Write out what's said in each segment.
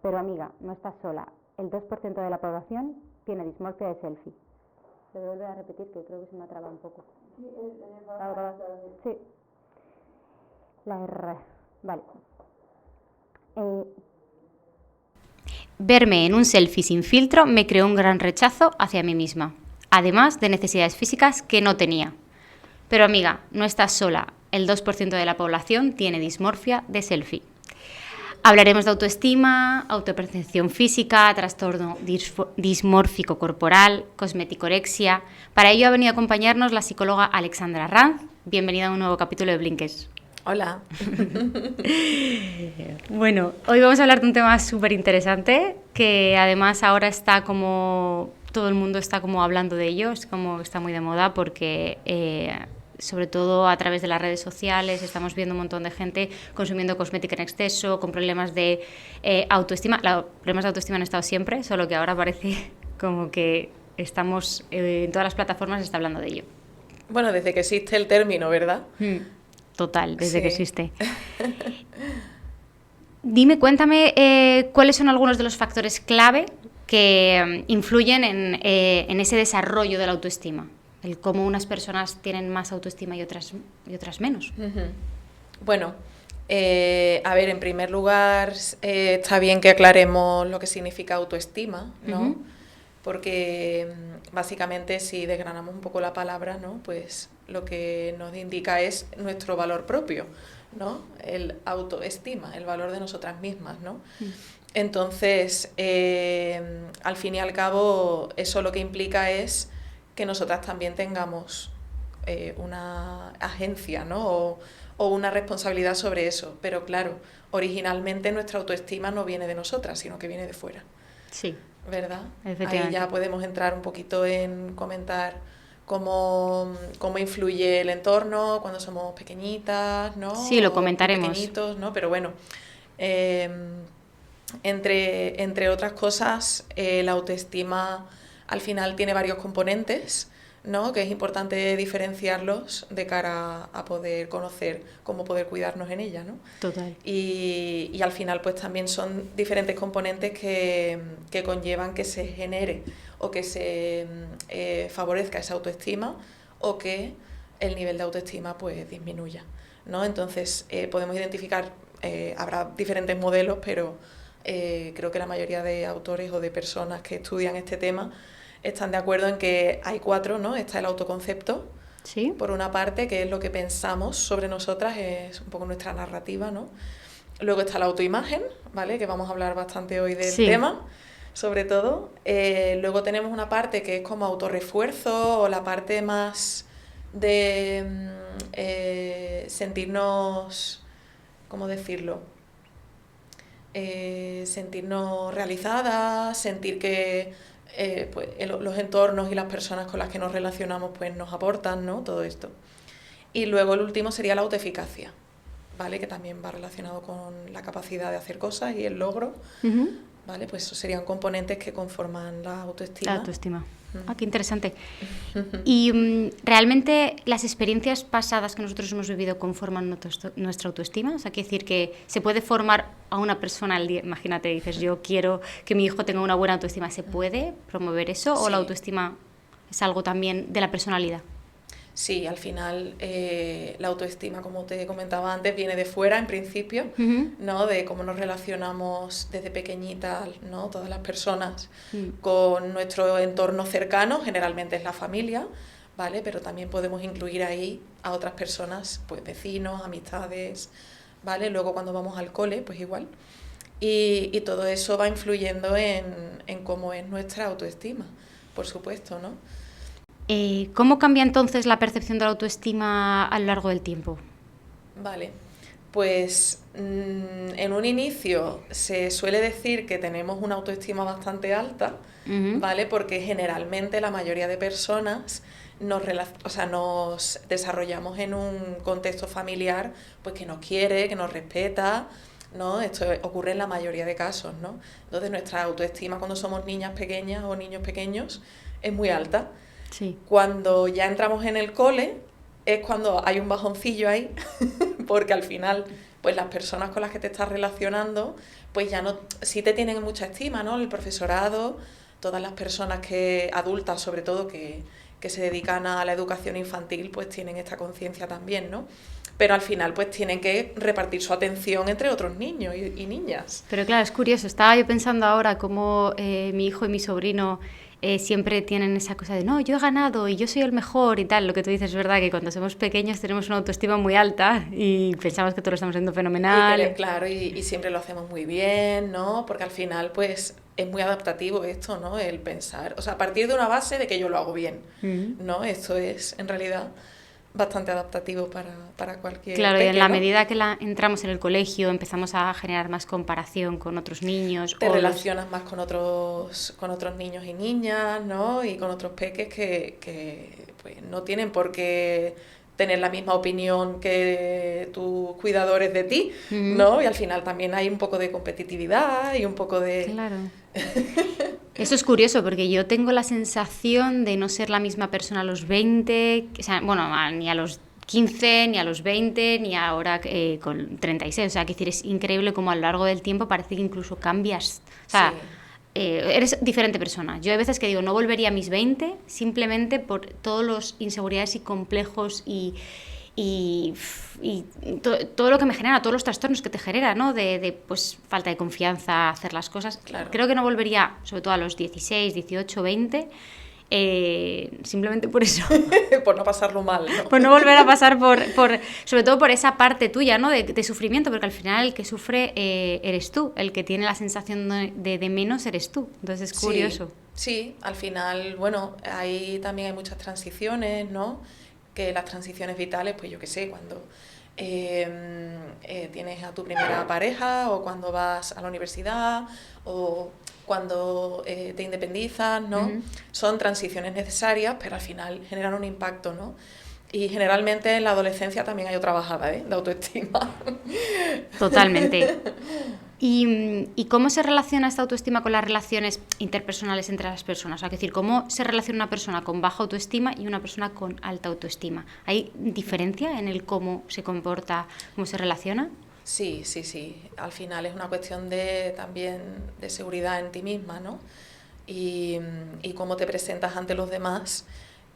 Pero amiga, no estás sola. El 2% de la población tiene dismorfia de selfie. Lo voy a volver a repetir, que creo que se me ha trabado un poco. Sí, la R. Vale. Verme en un selfie sin filtro me creó un gran rechazo hacia mí misma, además de necesidades físicas que no tenía. Pero amiga, no estás sola. El 2% de la población tiene dismorfia de selfie. Hablaremos de autoestima, autopercepción física, trastorno dismórfico corporal, cosmeticorexia. Para ello ha venido a acompañarnos la psicóloga Alexandra Ranz. Bienvenida a un nuevo capítulo de Blinkers. Hola. Bueno, hoy vamos a hablar de un tema súper interesante que además ahora está como... todo el mundo está como hablando de ello, es como está muy de moda porque... sobre todo a través de las redes sociales, estamos viendo un montón de gente consumiendo cosmética en exceso, con problemas de autoestima. Los problemas de autoestima han estado siempre, solo que ahora parece como que estamos en todas las plataformas se está hablando de ello. Bueno, desde que existe el término, ¿verdad? Total, desde que existe. Dime, cuéntame cuáles son algunos de los factores clave que influyen en ese desarrollo de la autoestima. El cómo unas personas tienen más autoestima y otras menos. Bueno, a ver, en primer lugar, está bien que aclaremos lo que significa autoestima, ¿no? Porque básicamente si desgranamos un poco la palabra, ¿no? Pues lo que nos indica es nuestro valor propio, ¿no? El autoestima, el valor de nosotras mismas, ¿no? Entonces, al fin y al cabo, eso lo que implica es que nosotras también tengamos una agencia, ¿no? o una responsabilidad sobre eso. Pero claro, originalmente nuestra autoestima no viene de nosotras, sino que viene de fuera. Sí. ¿Verdad? Ahí ya podemos entrar un poquito en comentar cómo influye el entorno cuando somos pequeñitas, ¿no? Sí, lo comentaremos. Pequeñitos, ¿no? Pero bueno, entre otras cosas, la autoestima al final tiene varios componentes, ¿no? Que es importante diferenciarlos de cara a poder conocer cómo poder cuidarnos en ella, ¿no? Total. Y al final pues también son diferentes componentes que conllevan que se genere o que se favorezca esa autoestima o que el nivel de autoestima pues disminuya, ¿no? Entonces podemos identificar, habrá diferentes modelos, pero creo que la mayoría de autores o de personas que estudian este tema están de acuerdo en que hay 4, ¿no? Está el autoconcepto, ¿sí? Por una parte, que es lo que pensamos sobre nosotras, es un poco nuestra narrativa, ¿no? Luego está la autoimagen, ¿vale? Que vamos a hablar bastante hoy del tema, sobre todo. Luego tenemos una parte que es como autorrefuerzo, o la parte más de sentirnos, ¿cómo decirlo? Sentirnos realizadas, sentir que pues, los entornos y las personas con las que nos relacionamos pues nos aportan, ¿no? Todo esto. Y luego el último sería la autoeficacia, ¿vale? Que también va relacionado con la capacidad de hacer cosas y el logro, ¿vale? Pues esos serían componentes que conforman la autoestima. La autoestima. Ah, qué interesante. ¿Y realmente las experiencias pasadas que nosotros hemos vivido conforman nuestra autoestima? O sea, quiere decir que se puede formar a una persona al día. Imagínate, dices, yo quiero que mi hijo tenga una buena autoestima. ¿Se puede promover eso? Sí. ¿O la autoestima es algo también de la personalidad? Sí, al final la autoestima, como te comentaba antes, viene de fuera en principio, ¿no? De cómo nos relacionamos desde pequeñitas, ¿no? Todas las personas con nuestro entorno cercano, generalmente es la familia, ¿vale? Pero también podemos incluir ahí a otras personas, pues vecinos, amistades, ¿vale? Luego cuando vamos al cole, pues igual. Y todo eso va influyendo en cómo es nuestra autoestima, por supuesto, ¿no? ¿Cómo cambia entonces la percepción de la autoestima a lo largo del tiempo? Vale, pues en un inicio se suele decir que tenemos una autoestima bastante alta, ¿vale? Porque generalmente la mayoría de personas nos desarrollamos en un contexto familiar pues que nos quiere, que nos respeta, ¿no? Esto ocurre en la mayoría de casos, ¿no? Entonces nuestra autoestima cuando somos niñas pequeñas o niños pequeños es muy alta. Sí. Cuando ya entramos en el cole es cuando hay un bajoncillo ahí porque al final pues las personas con las que te estás relacionando, pues ya no, sí te tienen mucha estima, ¿no? El profesorado, todas las personas adultas sobre todo, que se dedican a la educación infantil, pues tienen esta conciencia también, ¿no? Pero al final pues tienen que repartir su atención entre otros niños y niñas. Pero claro, es curioso, estaba yo pensando ahora cómo mi hijo y mi sobrino siempre tienen esa cosa de no, yo he ganado y yo soy el mejor y tal. Lo que tú dices es verdad, que cuando somos pequeños tenemos una autoestima muy alta y pensamos que todo lo estamos haciendo fenomenal. Claro, y siempre lo hacemos muy bien, ¿no? Porque al final pues es muy adaptativo esto, ¿no? El pensar, o sea, a partir de una base de que yo lo hago bien, ¿no? Esto es en realidad bastante adaptativo para cualquier Claro, pequeño. Y en la medida que entramos en el colegio empezamos a generar más comparación con otros niños. Te relacionas más con otros niños y niñas, ¿no? Y con otros peques que pues, no tienen por qué tener la misma opinión que tus cuidadores de ti, ¿no? Y al final también hay un poco de competitividad y un poco de... Claro. Eso es curioso, porque yo tengo la sensación de no ser la misma persona a los 20, o sea, bueno, ni a los 15, ni a los 20, ni ahora con 36. O sea, que decir, es increíble cómo a lo largo del tiempo parece que incluso cambias. O sea, eres diferente persona. Yo hay veces que digo, no volvería a mis 20 simplemente por todos los inseguridades y complejos y todo lo que me genera, todos los trastornos que te genera, ¿no? De pues falta de confianza, hacer las cosas. Claro. Creo que no volvería, sobre todo a los 16, 18, 20, simplemente por eso. Por no pasarlo mal, ¿no? Por no volver a pasar sobre todo por esa parte tuya, ¿no? De sufrimiento, porque al final el que sufre eres tú, el que tiene la sensación de menos eres tú. Entonces es curioso. Sí, al final, bueno, ahí también hay muchas transiciones, ¿no? Que las transiciones vitales, pues yo qué sé, cuando tienes a tu primera pareja o cuando vas a la universidad o cuando te independizas, ¿no? Son transiciones necesarias, pero al final generan un impacto, ¿no? Y generalmente en la adolescencia también hay otra bajada, de autoestima. Totalmente. ¿Y cómo se relaciona esta autoestima con las relaciones interpersonales entre las personas? O sea, es decir, ¿cómo se relaciona una persona con baja autoestima y una persona con alta autoestima? ¿Hay diferencia en el cómo se comporta, cómo se relaciona? Sí. Al final es una cuestión también de seguridad en ti misma, ¿no? Y cómo te presentas ante los demás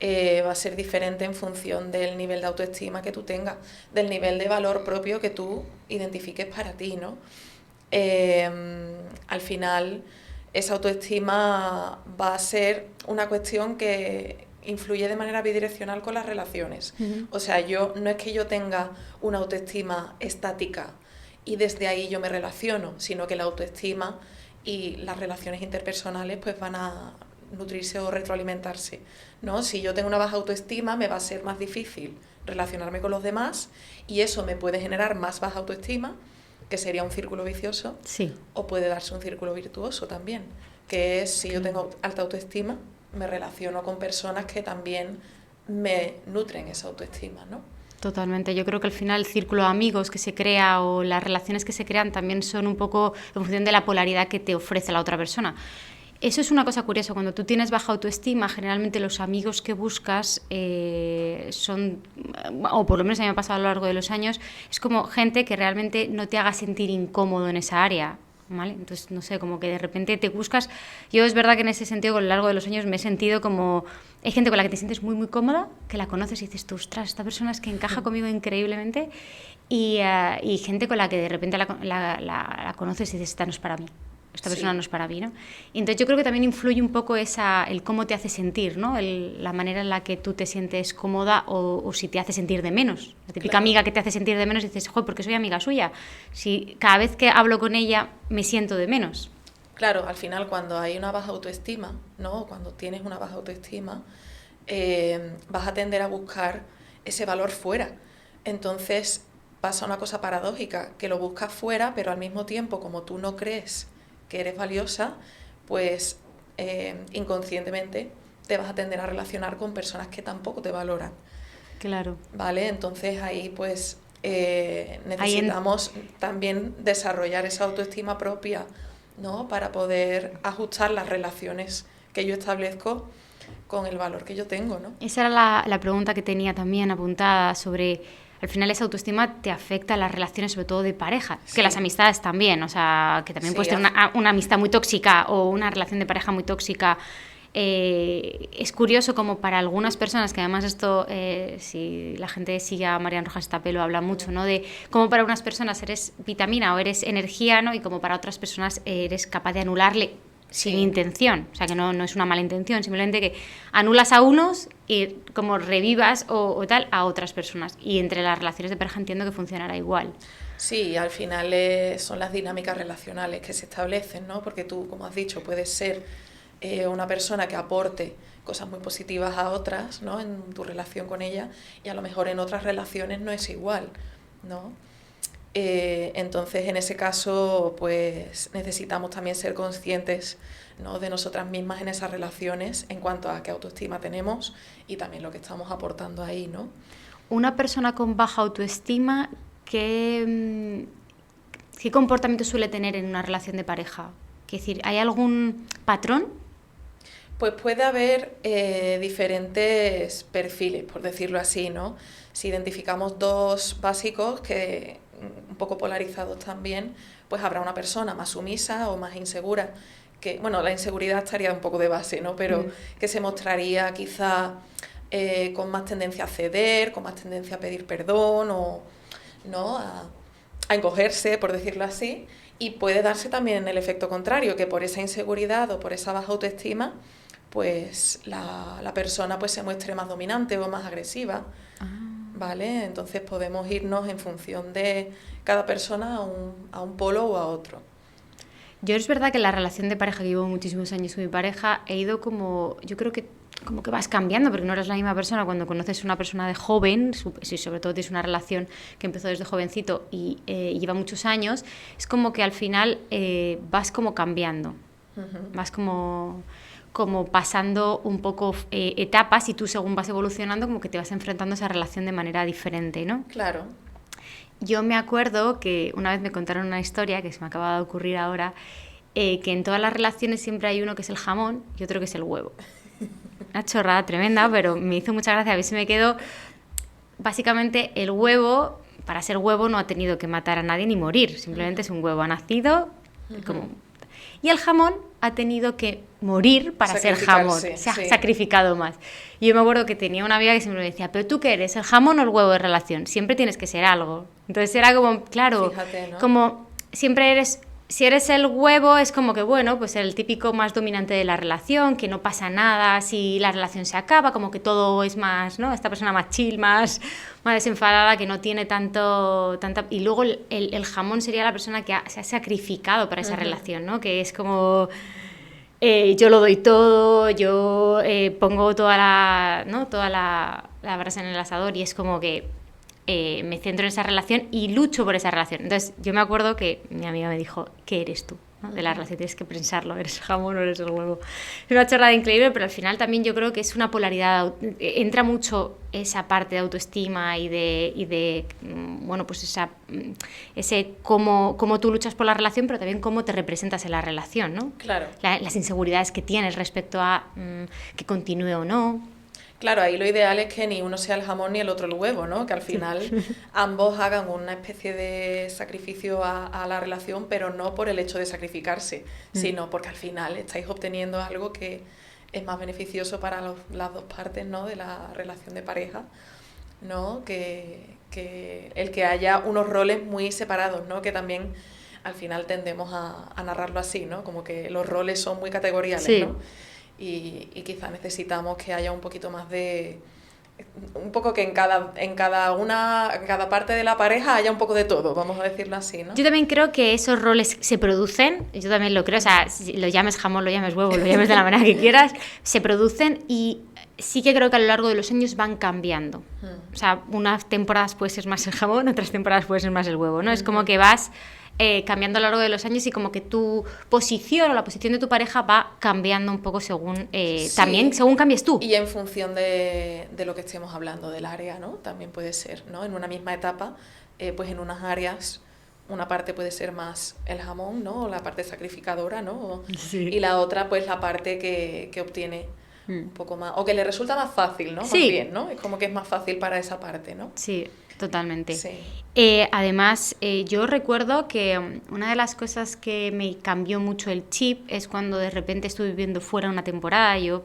va a ser diferente en función del nivel de autoestima que tú tengas, del nivel de valor propio que tú identifiques para ti, ¿no? Al final esa autoestima va a ser una cuestión que influye de manera bidireccional con las relaciones. O sea, no es que yo tenga una autoestima estática y desde ahí yo me relaciono, sino que la autoestima y las relaciones interpersonales pues van a nutrirse o retroalimentarse, ¿no? Si yo tengo una baja autoestima me va a ser más difícil relacionarme con los demás y eso me puede generar más baja autoestima, que sería un círculo vicioso, sí. O puede darse un círculo virtuoso también, que es si yo tengo alta autoestima, me relaciono con personas que también me nutren esa autoestima, ¿no? Totalmente. Yo creo que al final el círculo de amigos que se crea o las relaciones que se crean también son un poco en función de la polaridad que te ofrece la otra persona. Eso es una cosa curiosa. Cuando tú tienes baja autoestima, generalmente los amigos que buscas son, o por lo menos a mí me ha pasado a lo largo de los años, es como gente que realmente no te haga sentir incómodo en esa área, ¿vale? Entonces, no sé, como que de repente te buscas... Yo es verdad que en ese sentido, a lo largo de los años me he sentido como... Hay gente con la que te sientes muy, muy cómoda, que la conoces y dices, tú, ostras, esta persona es que encaja conmigo increíblemente, y gente con la que de repente la conoces y dices, esta no es para mí. Esta persona no es para mí, ¿no? Y entonces yo creo que también influye un poco el cómo te hace sentir, ¿no? La manera en la que tú te sientes cómoda o si te hace sentir de menos. La típica amiga que te hace sentir de menos y dices, joder, ¿por qué soy amiga suya? Si cada vez que hablo con ella me siento de menos. Claro, al final cuando hay una baja autoestima, ¿no? Cuando tienes una baja autoestima, vas a tender a buscar ese valor fuera. Entonces pasa una cosa paradójica, que lo buscas fuera, pero al mismo tiempo, como tú no crees que eres valiosa, pues inconscientemente te vas a tender a relacionar con personas que tampoco te valoran. Claro. ¿Vale? Entonces ahí pues necesitamos también desarrollar esa autoestima propia, ¿no? Para poder ajustar las relaciones que yo establezco con el valor que yo tengo, ¿no? Esa era la pregunta que tenía también apuntada sobre... al final esa autoestima te afecta a las relaciones, sobre todo de pareja, Sí. que las amistades también, o sea, que también Sí, puedes tener una amistad muy tóxica o una relación de pareja muy tóxica. Es curioso como para algunas personas, que además esto, si la gente sigue a Marian Rojas Tapelo, habla mucho, ¿no? De cómo para unas personas eres vitamina o eres energía, ¿no? Y como para otras personas eres capaz de anularle sin Sí. intención, o sea que no es una mala intención, simplemente que anulas a unos y como revivas o tal a otras personas. Y entre las relaciones de pareja entiendo que funcionará igual. Sí, al final son las dinámicas relacionales que se establecen, ¿no? Porque tú, como has dicho, puedes ser una persona que aporte cosas muy positivas a otras, ¿no? En tu relación con ella, y a lo mejor en otras relaciones no es igual, ¿no? Entonces, en ese caso, pues necesitamos también ser conscientes, ¿no? De nosotras mismas en esas relaciones en cuanto a qué autoestima tenemos y también lo que estamos aportando ahí, ¿no? Una persona con baja autoestima, ¿qué comportamiento suele tener en una relación de pareja? Es decir, ¿hay algún patrón? Pues puede haber diferentes perfiles, por decirlo así, ¿no? Si identificamos dos básicos que un poco polarizados también, pues habrá una persona más sumisa o más insegura, que, bueno, la inseguridad estaría un poco de base, ¿no? Pero que se mostraría quizá con más tendencia a ceder, con más tendencia a pedir perdón o, ¿no? A encogerse, por decirlo así. Y puede darse también el efecto contrario, que por esa inseguridad o por esa baja autoestima, pues la persona pues se muestre más dominante o más agresiva, ¿vale? Entonces podemos irnos en función de cada persona a un polo o a otro. Yo es verdad que en la relación de pareja que llevo muchísimos años con mi pareja he ido como, yo creo que como que vas cambiando, porque no eres la misma persona cuando conoces a una persona de joven, si sobre todo tienes una relación que empezó desde jovencito y lleva muchos años, es como que al final vas como cambiando, vas como pasando un poco etapas y tú según vas evolucionando como que te vas enfrentando a esa relación de manera diferente, ¿no? Claro. Yo me acuerdo que una vez me contaron una historia que se me acaba de ocurrir ahora, que en todas las relaciones siempre hay uno que es el jamón y otro que es el huevo. Una chorrada tremenda, pero me hizo mucha gracia. A mí se me quedó, básicamente, el huevo, para ser huevo no ha tenido que matar a nadie ni morir, simplemente es un huevo, ha nacido como... Y el jamón ha tenido que morir para ser jamón, se ha sacrificado más. Y yo me acuerdo que tenía una amiga que siempre me decía, ¿pero tú qué eres, el jamón o el huevo de relación? Siempre tienes que ser algo. Entonces era como, claro, fíjate, ¿no? como siempre eres... Si eres el huevo es como que, bueno, pues el típico más dominante de la relación, que no pasa nada si la relación se acaba, como que todo es más, ¿no? Esta persona más chill, más desenfadada, que no tiene tanta... Y luego el jamón sería la persona que se ha sacrificado para esa relación, ¿no? Que es como... yo lo doy todo, yo pongo toda la brasa en el asador y es como que... me centro en esa relación y lucho por esa relación. Entonces yo me acuerdo que mi amiga me dijo, ¿qué eres tú? ¿No? De la relación tienes que pensarlo, ¿eres el jamón o eres el huevo? Es una chorrada increíble, pero al final también yo creo que es una polaridad, entra mucho esa parte de autoestima y de bueno, pues ese cómo tú luchas por la relación, pero también cómo te representas en la relación, ¿no? Claro. Las inseguridades que tienes respecto a que continúe o no. Claro, ahí lo ideal es que ni uno sea el jamón ni el otro el huevo, ¿no? Que al final ambos hagan una especie de sacrificio a la relación, pero no por el hecho de sacrificarse, sino porque al final estáis obteniendo algo que es más beneficioso para las dos partes, ¿no? De la relación de pareja, ¿no? Que el que haya unos roles muy separados, ¿no? Que también al final tendemos a narrarlo así, ¿no? Como que los roles son muy categoriales, sí. ¿no? Y quizá necesitamos que haya un poquito más de... Un poco que en cada parte de la pareja haya un poco de todo, vamos a decirlo así, ¿no? Yo también creo que esos roles se producen, yo también lo creo, o sea, si lo llames jamón, lo llames huevo, lo llames de la manera que quieras, se producen y sí que creo que a lo largo de los años van cambiando. O sea, unas temporadas puede ser más el jamón, otras temporadas puede ser más el huevo, ¿no? Es como que vas... cambiando a lo largo de los años y como que tu posición o la posición de tu pareja va cambiando un poco según también según cambies tú. Y en función de lo que estemos hablando del área, ¿no? También puede ser, ¿no? En una misma etapa, pues en unas áreas una parte puede ser más el jamón, ¿no? O la parte sacrificadora, ¿no? Sí. Y la otra, pues la parte que obtiene un poco más, o que le resulta más fácil, ¿no? Sí. Más bien, ¿no? Es como que es más fácil para esa parte, ¿no? Sí, Totalmente. Sí. Además, yo recuerdo que una de las cosas que me cambió mucho el chip es cuando de repente estuve viviendo fuera una temporada. Yo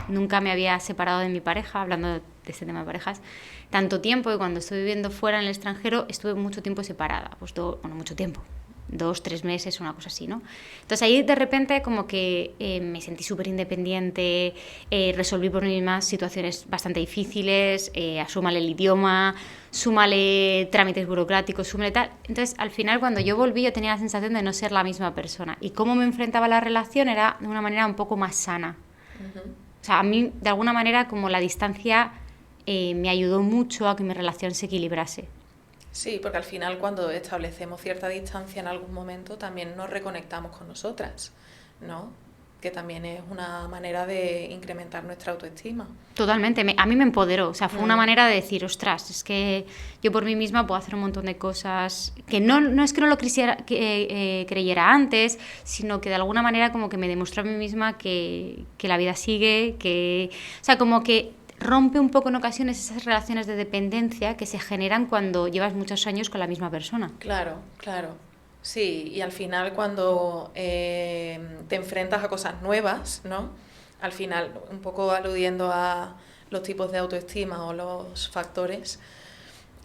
nunca me había separado de mi pareja, hablando de este tema de parejas, tanto tiempo, y cuando estuve viviendo fuera en el extranjero estuve mucho tiempo separada, pues mucho tiempo, 2, 3 meses, una cosa así, ¿no? Entonces ahí de repente como que me sentí súper independiente, resolví por mí mismas situaciones bastante difíciles, súmale el idioma, súmale trámites burocráticos, súmale tal. Entonces al final cuando yo volví yo tenía la sensación de no ser la misma persona, y cómo me enfrentaba a la relación era de una manera un poco más sana. O sea, a mí de alguna manera como la distancia me ayudó mucho a que mi relación se equilibrase. Sí, porque al final cuando establecemos cierta distancia en algún momento también nos reconectamos con nosotras, ¿no? Que también es una manera de incrementar nuestra autoestima. Totalmente, a mí me empoderó, o sea, fue una manera de decir, ostras, es que yo por mí misma puedo hacer un montón de cosas, que no es que no lo creyera antes, sino que de alguna manera como que me demostró a mí misma que la vida sigue, o sea, como que rompe un poco en ocasiones esas relaciones de dependencia que se generan cuando llevas muchos años con la misma persona. Claro, claro. Sí, y al final cuando te enfrentas a cosas nuevas, ¿no? Al final, un poco aludiendo a los tipos de autoestima o los factores,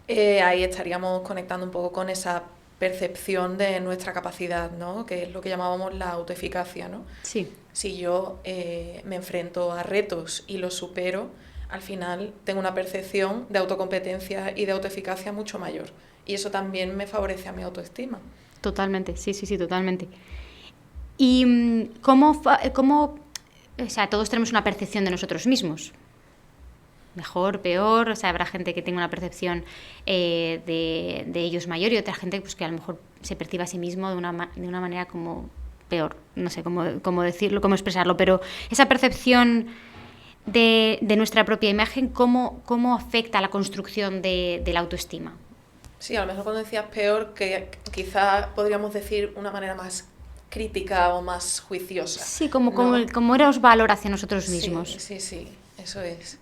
ahí estaríamos conectando un poco con esa percepción de nuestra capacidad, ¿no? Que es lo que llamábamos la autoeficacia, ¿no? Sí. Si yo me enfrento a retos y los supero, al final tengo una percepción de autocompetencia y de autoeficacia mucho mayor. Y eso también me favorece a mi autoestima. Totalmente, sí, totalmente. ¿Y cómo, o sea, todos tenemos una percepción de nosotros mismos? Mejor, peor, o sea, habrá gente que tenga una percepción de ellos mayor, y otra gente pues, que a lo mejor se percibe a sí mismo de una manera como peor, no sé cómo decirlo, cómo expresarlo, pero esa percepción de nuestra propia imagen, ¿cómo afecta a la construcción de la autoestima? Sí, a lo mejor cuando decías peor, que quizá podríamos decir una manera más crítica o más juiciosa. Sí, como era os valor hacia nosotros mismos. Sí, eso es.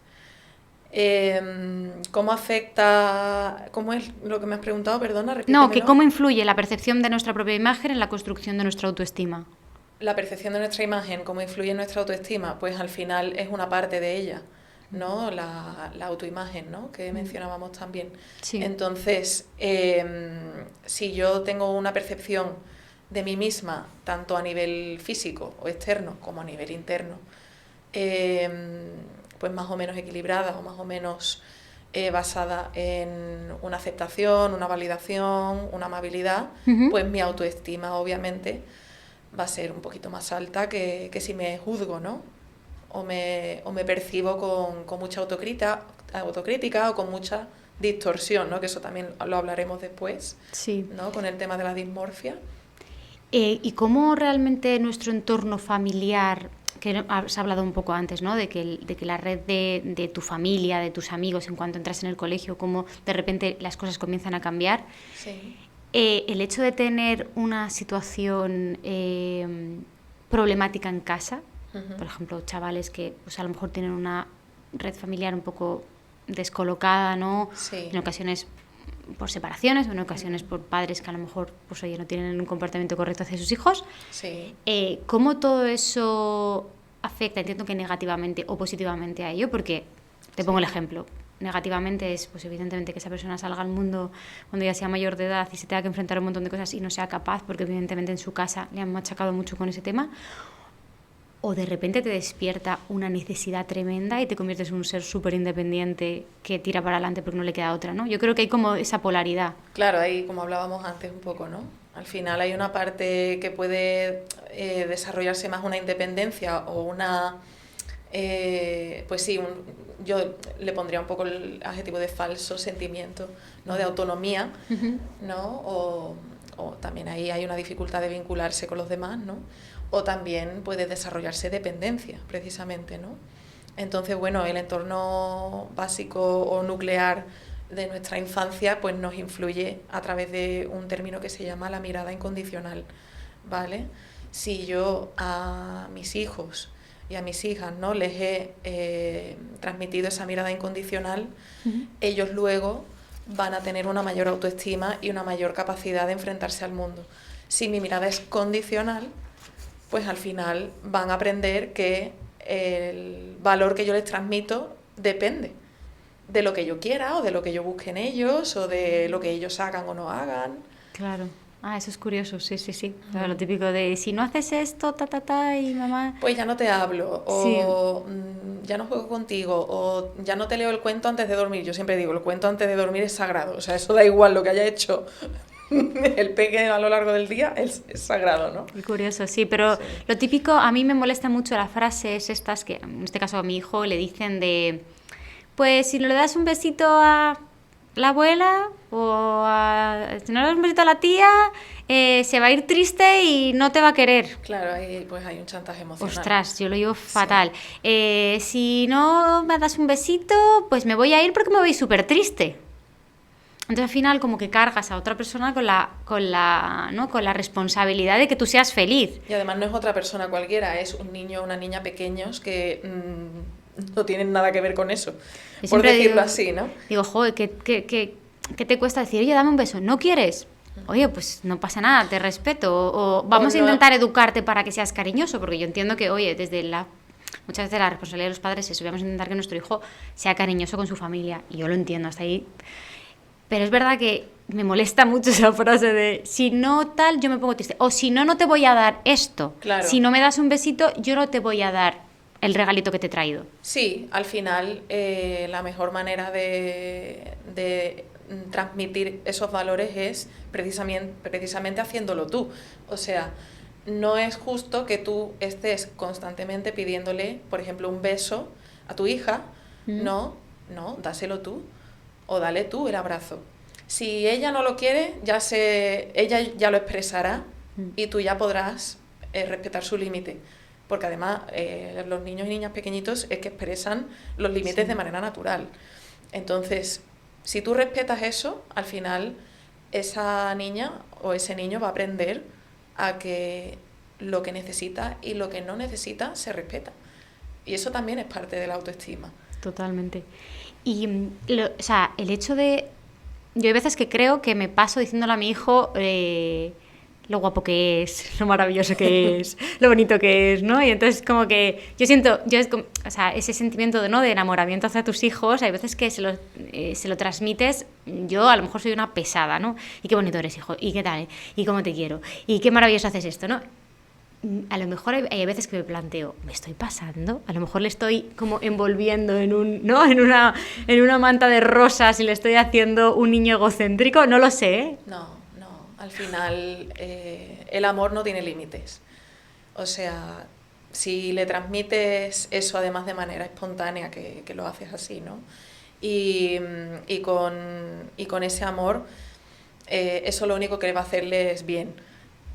¿Cómo afecta? ¿Cómo es lo que me has preguntado? Perdona, repítemelo. No, que cómo influye la percepción de nuestra propia imagen en la construcción de nuestra autoestima. La percepción de nuestra imagen, cómo influye en nuestra autoestima, pues al final es una parte de ella, ¿no? La autoimagen, ¿no? Que mencionábamos también. Sí. Entonces, si yo tengo una percepción de mí misma, tanto a nivel físico o externo como a nivel interno, pues más o menos equilibrada o más o menos basada en una aceptación, una validación, una amabilidad, pues mi autoestima obviamente va a ser un poquito más alta que si me juzgo, ¿no? O me percibo con mucha autocrítica o con mucha distorsión, ¿no? Que eso también lo hablaremos después, sí, ¿no? Con el tema de la dismorfia. ¿Y cómo realmente nuestro entorno familiar, que has hablado un poco antes, ¿no? de que la red de tu familia, de tus amigos, en cuanto entras en el colegio, cómo de repente las cosas comienzan a cambiar? Sí. El hecho de tener una situación problemática en casa, por ejemplo, chavales que pues, a lo mejor tienen una red familiar un poco descolocada, ¿no? Sí. En ocasiones por separaciones, o en ocasiones por padres que a lo mejor pues, oye, no tienen un comportamiento correcto hacia sus hijos. Sí. ¿Cómo todo eso afecta, entiendo que negativamente o positivamente a ello? Porque te pongo el ejemplo. Negativamente es, pues evidentemente, que esa persona salga al mundo cuando ya sea mayor de edad y se tenga que enfrentar a un montón de cosas y no sea capaz, porque evidentemente en su casa le han machacado mucho con ese tema. O de repente te despierta una necesidad tremenda y te conviertes en un ser súper independiente que tira para adelante porque no le queda otra, ¿no? Yo creo que hay como esa polaridad. Claro, ahí como hablábamos antes un poco, ¿no? Al final hay una parte que puede desarrollarse más una independencia o una... pues sí, yo le pondría un poco el adjetivo de falso sentimiento, ¿no? De autonomía, ¿no? O también ahí hay una dificultad de vincularse con los demás, ¿no? O también puede desarrollarse dependencia, precisamente, ¿no? Entonces, bueno, el entorno básico o nuclear de nuestra infancia pues nos influye a través de un término que se llama la mirada incondicional, ¿vale? Si yo a mis hijos y a mis hijas, ¿no? les he transmitido esa mirada incondicional, ellos luego van a tener una mayor autoestima y una mayor capacidad de enfrentarse al mundo. Si mi mirada es condicional, pues al final van a aprender que el valor que yo les transmito depende de lo que yo quiera o de lo que yo busque en ellos o de lo que ellos hagan o no hagan. Claro. Ah, eso es curioso, sí, sí, sí. Claro, lo típico de si no haces esto, y mamá... Pues ya no te hablo, o ya no juego contigo, o ya no te leo el cuento antes de dormir. Yo siempre digo, el cuento antes de dormir es sagrado. O sea, eso da igual lo que haya hecho el peque a lo largo del día, es sagrado, ¿no? Muy curioso, sí, pero sí. Lo típico, a mí me molesta mucho las frases estas que, en este caso a mi hijo, le dicen de... Pues si no le das un besito a la abuela si no le das un besito a la tía, se va a ir triste y no te va a querer. Claro, ahí pues hay un chantaje emocional. Ostras, yo lo llevo fatal. Sí. Si no me das un besito, pues me voy a ir porque me voy súper triste. Entonces al final como que cargas a otra persona con la responsabilidad de que tú seas feliz. Y además no es otra persona cualquiera, es un niño o una niña pequeños que... no tienen nada que ver con eso, por decirlo así, ¿no? Digo, joder, ¿qué te cuesta decir, oye, dame un beso? ¿No quieres? Oye, pues no pasa nada, te respeto. O vamos a intentar educarte para que seas cariñoso, porque yo entiendo que, oye, muchas veces la responsabilidad de los padres es, vamos a intentar que nuestro hijo sea cariñoso con su familia, y yo lo entiendo hasta ahí. Pero es verdad que me molesta mucho esa frase de, si no tal, yo me pongo triste. O si no, no te voy a dar esto. Claro. Si no me das un besito, yo no te voy a dar el regalito que te he traído. Sí, al final la mejor manera de transmitir esos valores es precisamente haciéndolo tú. O sea, no es justo que tú estés constantemente pidiéndole, por ejemplo, un beso a tu hija. No, dáselo tú o dale tú el abrazo. Si ella no lo quiere, ella ya lo expresará y tú ya podrás respetar su límite. Porque además los niños y niñas pequeñitos es que expresan los límites de manera natural. Entonces, si tú respetas eso, al final esa niña o ese niño va a aprender a que lo que necesita y lo que no necesita se respeta. Y eso también es parte de la autoestima. Totalmente. Y, el hecho de... Yo hay veces que creo que me paso diciéndole a mi hijo... lo guapo que es, lo maravilloso que es, lo bonito que es, ¿no? Y entonces como que yo siento, ese sentimiento de enamoramiento hacia tus hijos, hay veces que se lo transmites, yo a lo mejor soy una pesada, ¿no? Y qué bonito eres, hijo, y qué tal, y cómo te quiero, y qué maravilloso haces esto, ¿no? A lo mejor hay veces que me planteo, ¿me estoy pasando? A lo mejor le estoy como envolviendo en una manta de rosas y le estoy haciendo un niño egocéntrico, no lo sé, ¿eh? No. Al final, el amor no tiene límites. O sea, si le transmites eso además de manera espontánea, que lo haces así, ¿no? Y con ese amor, eso lo único que le va a hacerle es bien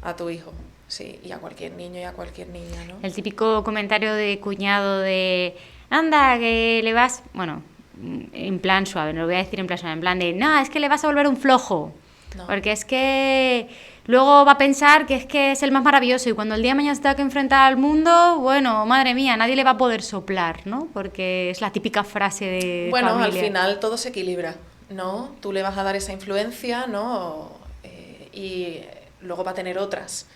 a tu hijo, sí, y a cualquier niño y a cualquier niña, ¿no? El típico comentario de cuñado de, anda, que le vas... Bueno, en plan suave, no lo voy a decir en plan suave, en plan de, no, es que le vas a volver un flojo. No. Porque es que luego va a pensar que es el más maravilloso y cuando el día de mañana se tenga que enfrentar al mundo, bueno, madre mía, nadie le va a poder soplar, ¿no? Porque es la típica frase de bueno, familia. Al final todo se equilibra, ¿no? Tú le vas a dar esa influencia, ¿no? Y luego va a tener otras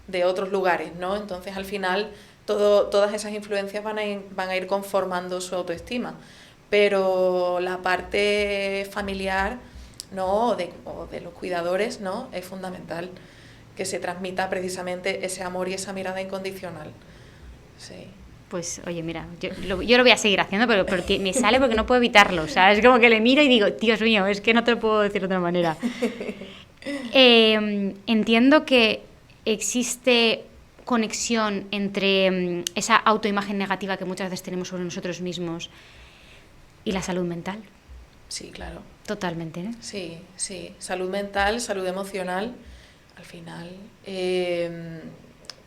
de otros lugares, ¿no? Entonces al final todas esas influencias van a ir conformando su autoestima. Pero la parte familiar... ¿no? o de los cuidadores, ¿no? Es fundamental que se transmita precisamente ese amor y esa mirada incondicional. Sí. Pues, oye, mira, yo lo voy a seguir haciendo, pero porque me sale porque no puedo evitarlo. O sea, es como que le miro y digo, Dios mío, es que no te lo puedo decir de otra manera. Entiendo que existe conexión entre esa autoimagen negativa que muchas veces tenemos sobre nosotros mismos y la salud mental. Sí, claro. Totalmente, ¿no? Sí. Salud mental, salud emocional, al final.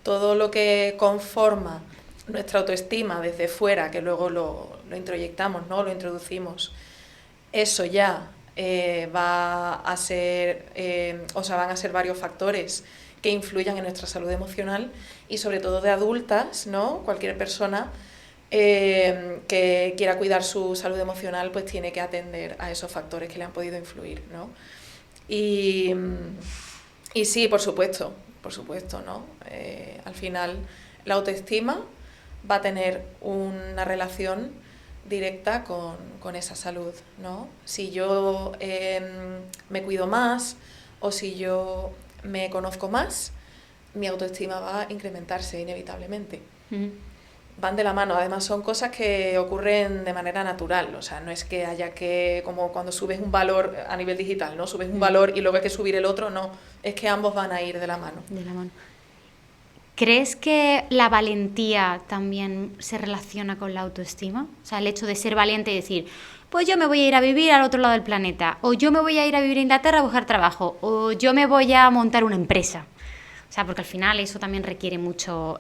Todo lo que conforma nuestra autoestima desde fuera, que luego lo introyectamos, ¿no? Lo introducimos, eso ya va a ser, van a ser varios factores que influyan en nuestra salud emocional y sobre todo de adultas, ¿no? Cualquier persona que quiera cuidar su salud emocional, pues tiene que atender a esos factores que le han podido influir, ¿no? Y sí, por supuesto, ¿no? Al final, la autoestima va a tener una relación directa con esa salud, ¿no? Si yo me cuido más o si yo me conozco más, mi autoestima va a incrementarse inevitablemente. Van de la mano, además son cosas que ocurren de manera natural, o sea, no es que haya que, como cuando subes un valor a nivel digital, ¿no? Subes un valor y luego hay que subir el otro, no, es que ambos van a ir de la mano. De la mano. ¿Crees que la valentía también se relaciona con la autoestima? O sea, el hecho de ser valiente y decir, pues yo me voy a ir a vivir al otro lado del planeta, o yo me voy a ir a vivir a Inglaterra a buscar trabajo, o yo me voy a montar una empresa. O sea, porque al final eso también requiere mucha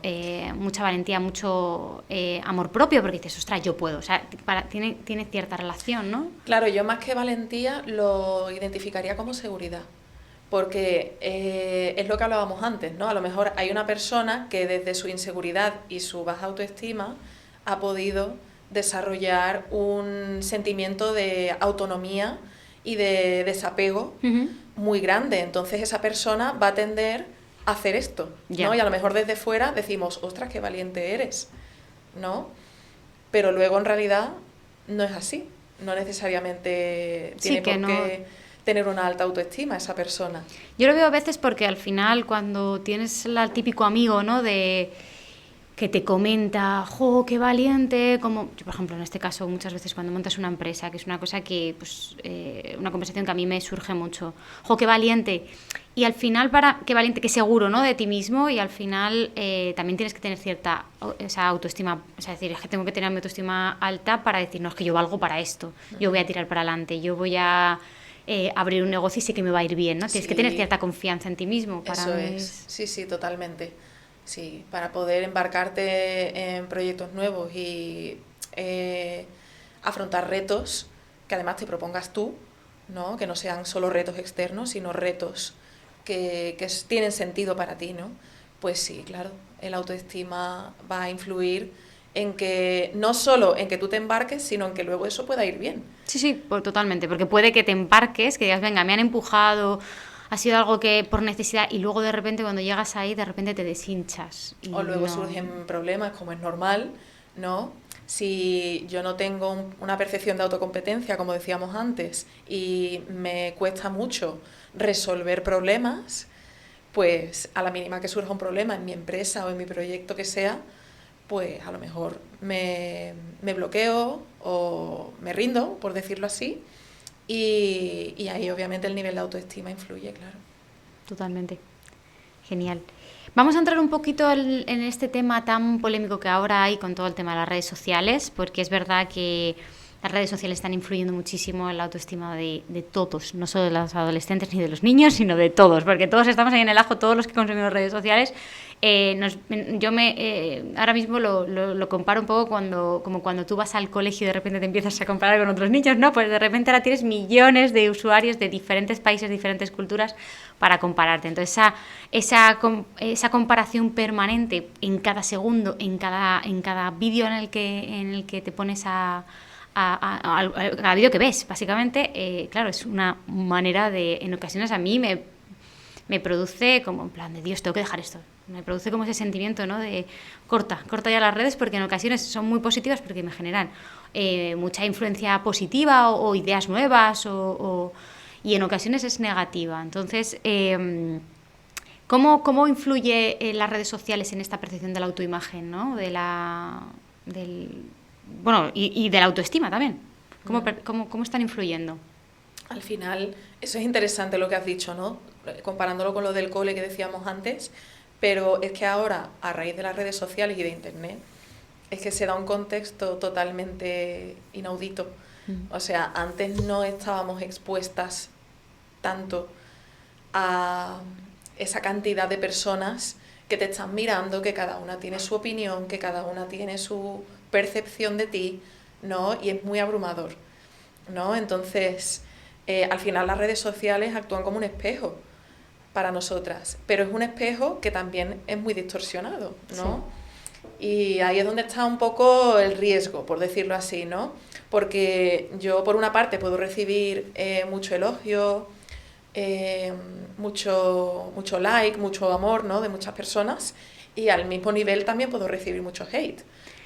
valentía, mucho amor propio, porque dices, ostras, yo puedo. O sea, tiene cierta relación, ¿no? Claro, yo más que valentía lo identificaría como seguridad. Porque es lo que hablábamos antes, ¿no? A lo mejor hay una persona que desde su inseguridad y su baja autoestima ha podido desarrollar un sentimiento de autonomía y de desapego muy grande. Entonces esa persona va a tender a hacer esto, ¿no? Y a lo mejor desde fuera decimos, ostras, qué valiente eres, ¿no? Pero luego en realidad no es así. No necesariamente tiene por qué tener una alta autoestima esa persona. Yo lo veo a veces porque al final cuando tienes el típico amigo, ¿no? De que te comenta, ¡jo, qué valiente! Como yo, por ejemplo, en este caso, muchas veces cuando montas una empresa, que es una cosa que, pues, una conversación que a mí me surge mucho, ¡jo, qué valiente! Y al final, qué valiente, qué seguro, ¿no? De ti mismo, y al final también tienes que tener cierta esa autoestima, o sea, decir, es que tengo que tener mi autoestima alta para decir, no, es que yo valgo para esto, yo voy a tirar para adelante, yo voy a abrir un negocio y sé que me va a ir bien, ¿no? Tienes que tener cierta confianza en ti mismo. Eso es, sí, totalmente. Sí, para poder embarcarte en proyectos nuevos y afrontar retos que además te propongas tú, ¿no? Que no sean solo retos externos, sino retos que tienen sentido para ti, ¿no? Pues sí, claro, el autoestima va a influir en que no solo en que tú te embarques, sino en que luego eso pueda ir bien. Sí, totalmente, porque puede que te embarques, que digas, venga, me han empujado, ha sido algo que por necesidad, y luego de repente cuando llegas ahí, de repente te deshinchas. O luego surgen problemas, como es normal, ¿no? Si yo no tengo una percepción de autocompetencia, como decíamos antes, y me cuesta mucho resolver problemas, pues a la mínima que surja un problema en mi empresa o en mi proyecto que sea, pues a lo mejor me bloqueo o me rindo, por decirlo así, y ahí obviamente el nivel de autoestima influye, claro. Totalmente. Genial. Vamos a entrar un poquito en este tema tan polémico que ahora hay con todo el tema de las redes sociales, porque es verdad que las redes sociales están influyendo muchísimo en la autoestima de todos, no solo de los adolescentes ni de los niños, sino de todos, porque todos estamos ahí en el ajo, todos los que consumimos redes sociales. Ahora mismo lo comparo un poco como cuando tú vas al colegio y de repente te empiezas a comparar con otros niños, ¿no? Pues de repente ahora tienes millones de usuarios de diferentes países, diferentes culturas para compararte. Entonces esa comparación permanente en cada segundo, en cada vídeo en el que te pones a vídeo que ves, básicamente, claro, es una manera en ocasiones a mí me produce como en plan de Dios, tengo que dejar esto. Me produce como ese sentimiento, ¿no? De corta ya las redes, porque en ocasiones son muy positivas porque me generan mucha influencia positiva o ideas nuevas y en ocasiones es negativa. Entonces, ¿cómo influye las redes sociales en esta percepción de la autoimagen, ¿no? Bueno, y de la autoestima también. ¿Cómo están influyendo? Al final, eso es interesante lo que has dicho, ¿no? Comparándolo con lo del cole que decíamos antes, pero es que ahora, a raíz de las redes sociales y de Internet, es que se da un contexto totalmente inaudito. O sea, antes no estábamos expuestas tanto a esa cantidad de personas que te están mirando, que cada una tiene su opinión, que cada una tiene su percepción de ti, ¿no? Y es muy abrumador, ¿no? Entonces, al final las redes sociales actúan como un espejo para nosotras, pero es un espejo que también es muy distorsionado, ¿no? Y ahí es donde está un poco el riesgo, por decirlo así, ¿no? Porque yo, por una parte, puedo recibir mucho elogio, mucho like, mucho amor, ¿no?, de muchas personas, y al mismo nivel también puedo recibir mucho hate,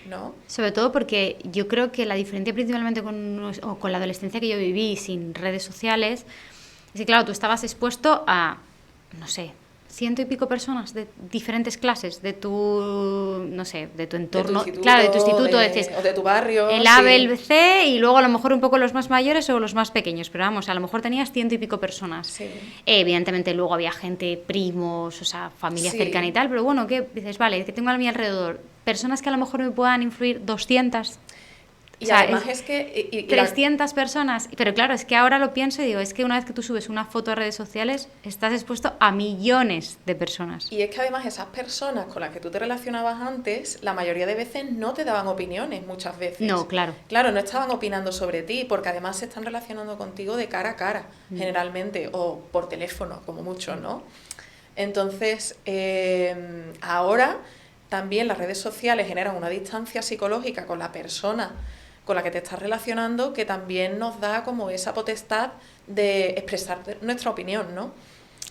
¿no? Sobre todo porque yo creo que la diferencia principalmente con la adolescencia que yo viví sin redes sociales es que, claro, tú estabas expuesto a, no sé, 100 y pico personas de diferentes clases de tu, no sé, de tu entorno, claro, de tu instituto, o de tu barrio, el A, B, el C, y luego a lo mejor un poco los más mayores o los más pequeños, pero vamos, a lo mejor tenías 100 y pico personas. Sí. Evidentemente luego había gente, primos, o sea, familia cercana y tal, pero bueno, ¿qué dices? Vale, que tengo a mi alrededor personas que a lo mejor me puedan influir 200. Y además es que... 300 personas. Pero claro, es que ahora lo pienso y digo, es que una vez que tú subes una foto a redes sociales, estás expuesto a millones de personas. Y es que además esas personas con las que tú te relacionabas antes, la mayoría de veces no te daban opiniones, muchas veces. No, claro. Claro, no estaban opinando sobre ti, porque además se están relacionando contigo de cara a cara, generalmente, o por teléfono, como mucho, ¿no? Entonces, ahora también las redes sociales generan una distancia psicológica con la persona con la que te estás relacionando, que también nos da como esa potestad de expresar nuestra opinión, ¿no?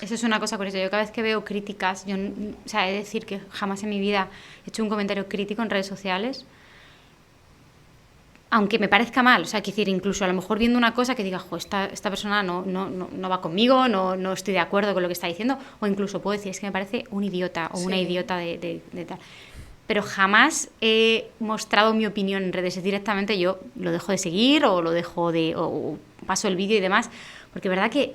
Eso es una cosa curiosa. Yo cada vez que veo críticas, o sea, he de decir que jamás en mi vida he hecho un comentario crítico en redes sociales, aunque me parezca mal, o sea, quiero decir, incluso a lo mejor viendo una cosa que diga, esta persona no va conmigo, no estoy de acuerdo con lo que está diciendo, o incluso puedo decir, es que me parece un idiota o una idiota de tal. Pero jamás he mostrado mi opinión en redes, directamente yo lo dejo de seguir o o paso el vídeo y demás, porque es verdad que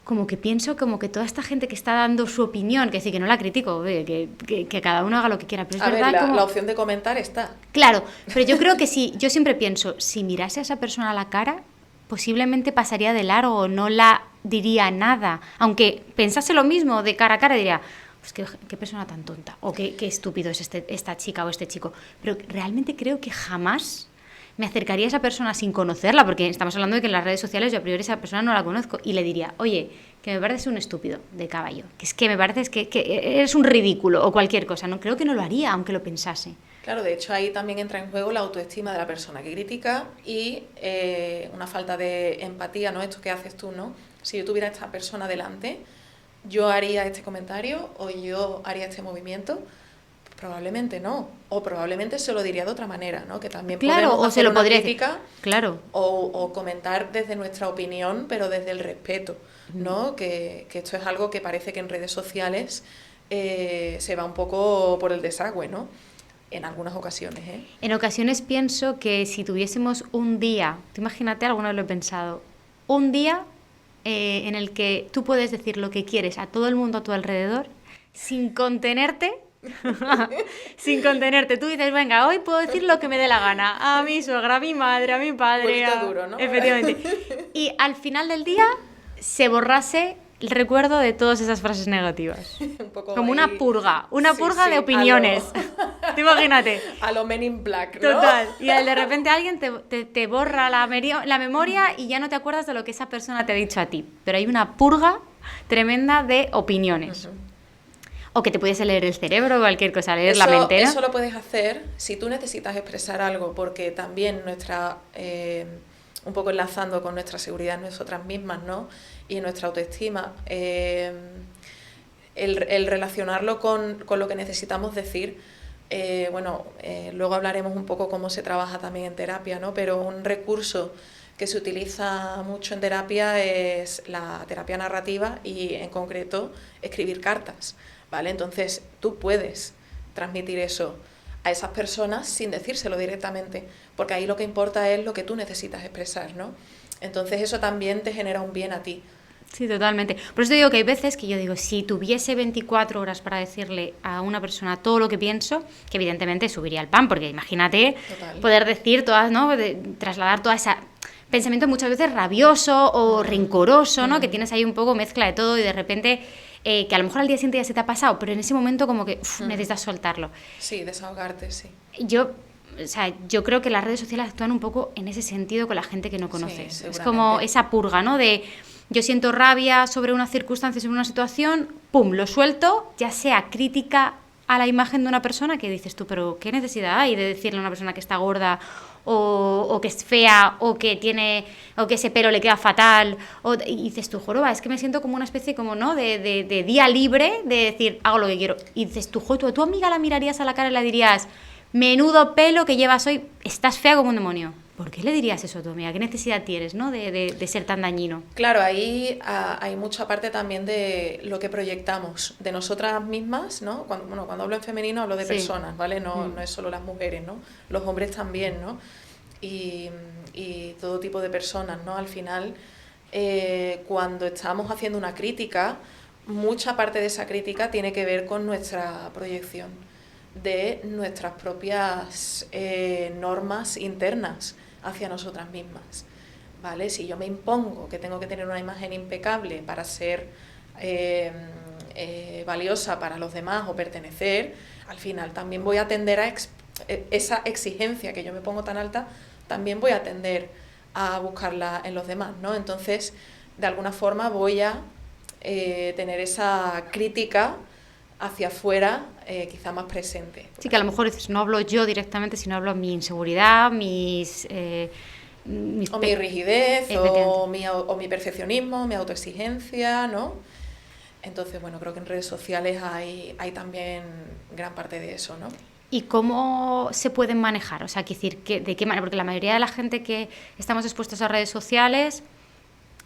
como que pienso como que toda esta gente que está dando su opinión, que decir que no la critico, que cada uno haga lo que quiera, pero es verdad la opción de comentar está. Claro, pero yo creo que sí, yo siempre pienso, si mirase a esa persona a la cara, posiblemente pasaría de largo, no la diría nada, aunque pensase lo mismo de cara a cara, diría, pues qué persona tan tonta, o qué estúpido es esta chica o este chico. Pero realmente creo que jamás me acercaría a esa persona sin conocerla, porque estamos hablando de que en las redes sociales yo a priori esa persona no la conozco, y le diría, oye, que me pareces un estúpido de caballo, que es que me pareces que eres un ridículo o cualquier cosa. No, creo que no lo haría, aunque lo pensase. Claro, de hecho ahí también entra en juego la autoestima de la persona que critica y una falta de empatía, ¿no? Esto que haces tú, ¿no? Si yo tuviera a esta persona delante, ¿yo haría este comentario o yo haría este movimiento? Probablemente no, o probablemente se lo diría de otra manera, ¿no? Que también claro, podemos o hacer se lo una podría crítica, decir. Claro. o comentar desde nuestra opinión, pero desde el respeto, ¿no? Que esto es algo que parece que en redes sociales se va un poco por el desagüe, ¿no? En algunas ocasiones, ¿eh? En ocasiones pienso que si tuviésemos un día, tú imagínate, alguna vez lo he pensado, un día en el que tú puedes decir lo que quieres a todo el mundo a tu alrededor sin contenerte. Sin contenerte, tú dices, venga, hoy puedo decir lo que me dé la gana a mi suegra, a mi madre, a mi padre, duro, ¿no? Efectivamente. Y al final del día se borrase el recuerdo de todas esas frases negativas. Un poco como ahí, una purga de opiniones. Tú imagínate. A lo Men in Black, ¿no? Total. Y de repente alguien te borra la memoria y ya no te acuerdas de lo que esa persona te ha dicho a ti. Pero hay una purga tremenda de opiniones. O que te pudiese leer el cerebro o cualquier cosa, leer la mente, ¿no? Eso lo puedes hacer si tú necesitas expresar algo, porque también un poco enlazando con nuestra seguridad en nosotras mismas, ¿no? Y nuestra autoestima, el relacionarlo con lo que necesitamos decir. Luego hablaremos un poco cómo se trabaja también en terapia, ¿no? Pero un recurso que se utiliza mucho en terapia es la terapia narrativa y, en concreto, escribir cartas, ¿vale? Entonces, tú puedes transmitir eso a esas personas sin decírselo directamente, porque ahí lo que importa es lo que tú necesitas expresar, ¿no? Entonces, eso también te genera un bien a ti. Sí, totalmente. Por eso digo que hay veces que yo digo, si tuviese 24 horas para decirle a una persona todo lo que pienso, que evidentemente subiría el pan, porque imagínate poder decir todas, ¿no? Trasladar toda esa pensamiento muchas veces rabioso o rencoroso, ¿no? Que tienes ahí un poco mezcla de todo y de repente que a lo mejor al día siguiente ya se te ha pasado, pero en ese momento como que necesitas soltarlo. Sí, desahogarte, sí. Yo creo que las redes sociales actúan un poco en ese sentido con la gente que no conoces. Sí, es como esa purga, ¿no? De yo siento rabia sobre una circunstancia, sobre una situación, pum, lo suelto, ya sea crítica a la imagen de una persona que dices tú, pero ¿qué necesidad hay de decirle a una persona que está gorda o que es fea o que ese pelo le queda fatal? Y dices tú, joroba, es que me siento como una especie como, ¿no? de día libre, de decir, hago lo que quiero. Y dices tú, jo, tú a tu amiga la mirarías a la cara y le dirías, menudo pelo que llevas hoy, estás fea como un demonio. ¿Por qué le dirías eso a tu amiga? ¿Qué necesidad tienes, ¿no? de ser tan dañino? Claro, ahí hay mucha parte también de lo que proyectamos de nosotras mismas, ¿no? Cuando hablo en femenino hablo de personas, ¿vale? No es solo las mujeres, ¿no? Los hombres también, ¿no? Y todo tipo de personas, ¿no? Al final, cuando estamos haciendo una crítica, mucha parte de esa crítica tiene que ver con nuestra proyección de nuestras propias normas internas hacia nosotras mismas, ¿vale? Si yo me impongo que tengo que tener una imagen impecable para ser valiosa para los demás o pertenecer, al final también voy a tender a esa exigencia que yo me pongo tan alta, también voy a tender a buscarla en los demás, ¿no? Entonces, de alguna forma voy a tener esa crítica hacia afuera, quizá más presente. Sí, que a lo mejor dices, no hablo yo directamente, sino hablo mi inseguridad, mi rigidez, o mi perfeccionismo, mi autoexigencia, ¿no? Entonces, bueno, creo que en redes sociales hay también gran parte de eso, ¿no? ¿Y cómo se pueden manejar? O sea, decir, ¿de qué manera? Porque la mayoría de la gente que estamos expuestos a redes sociales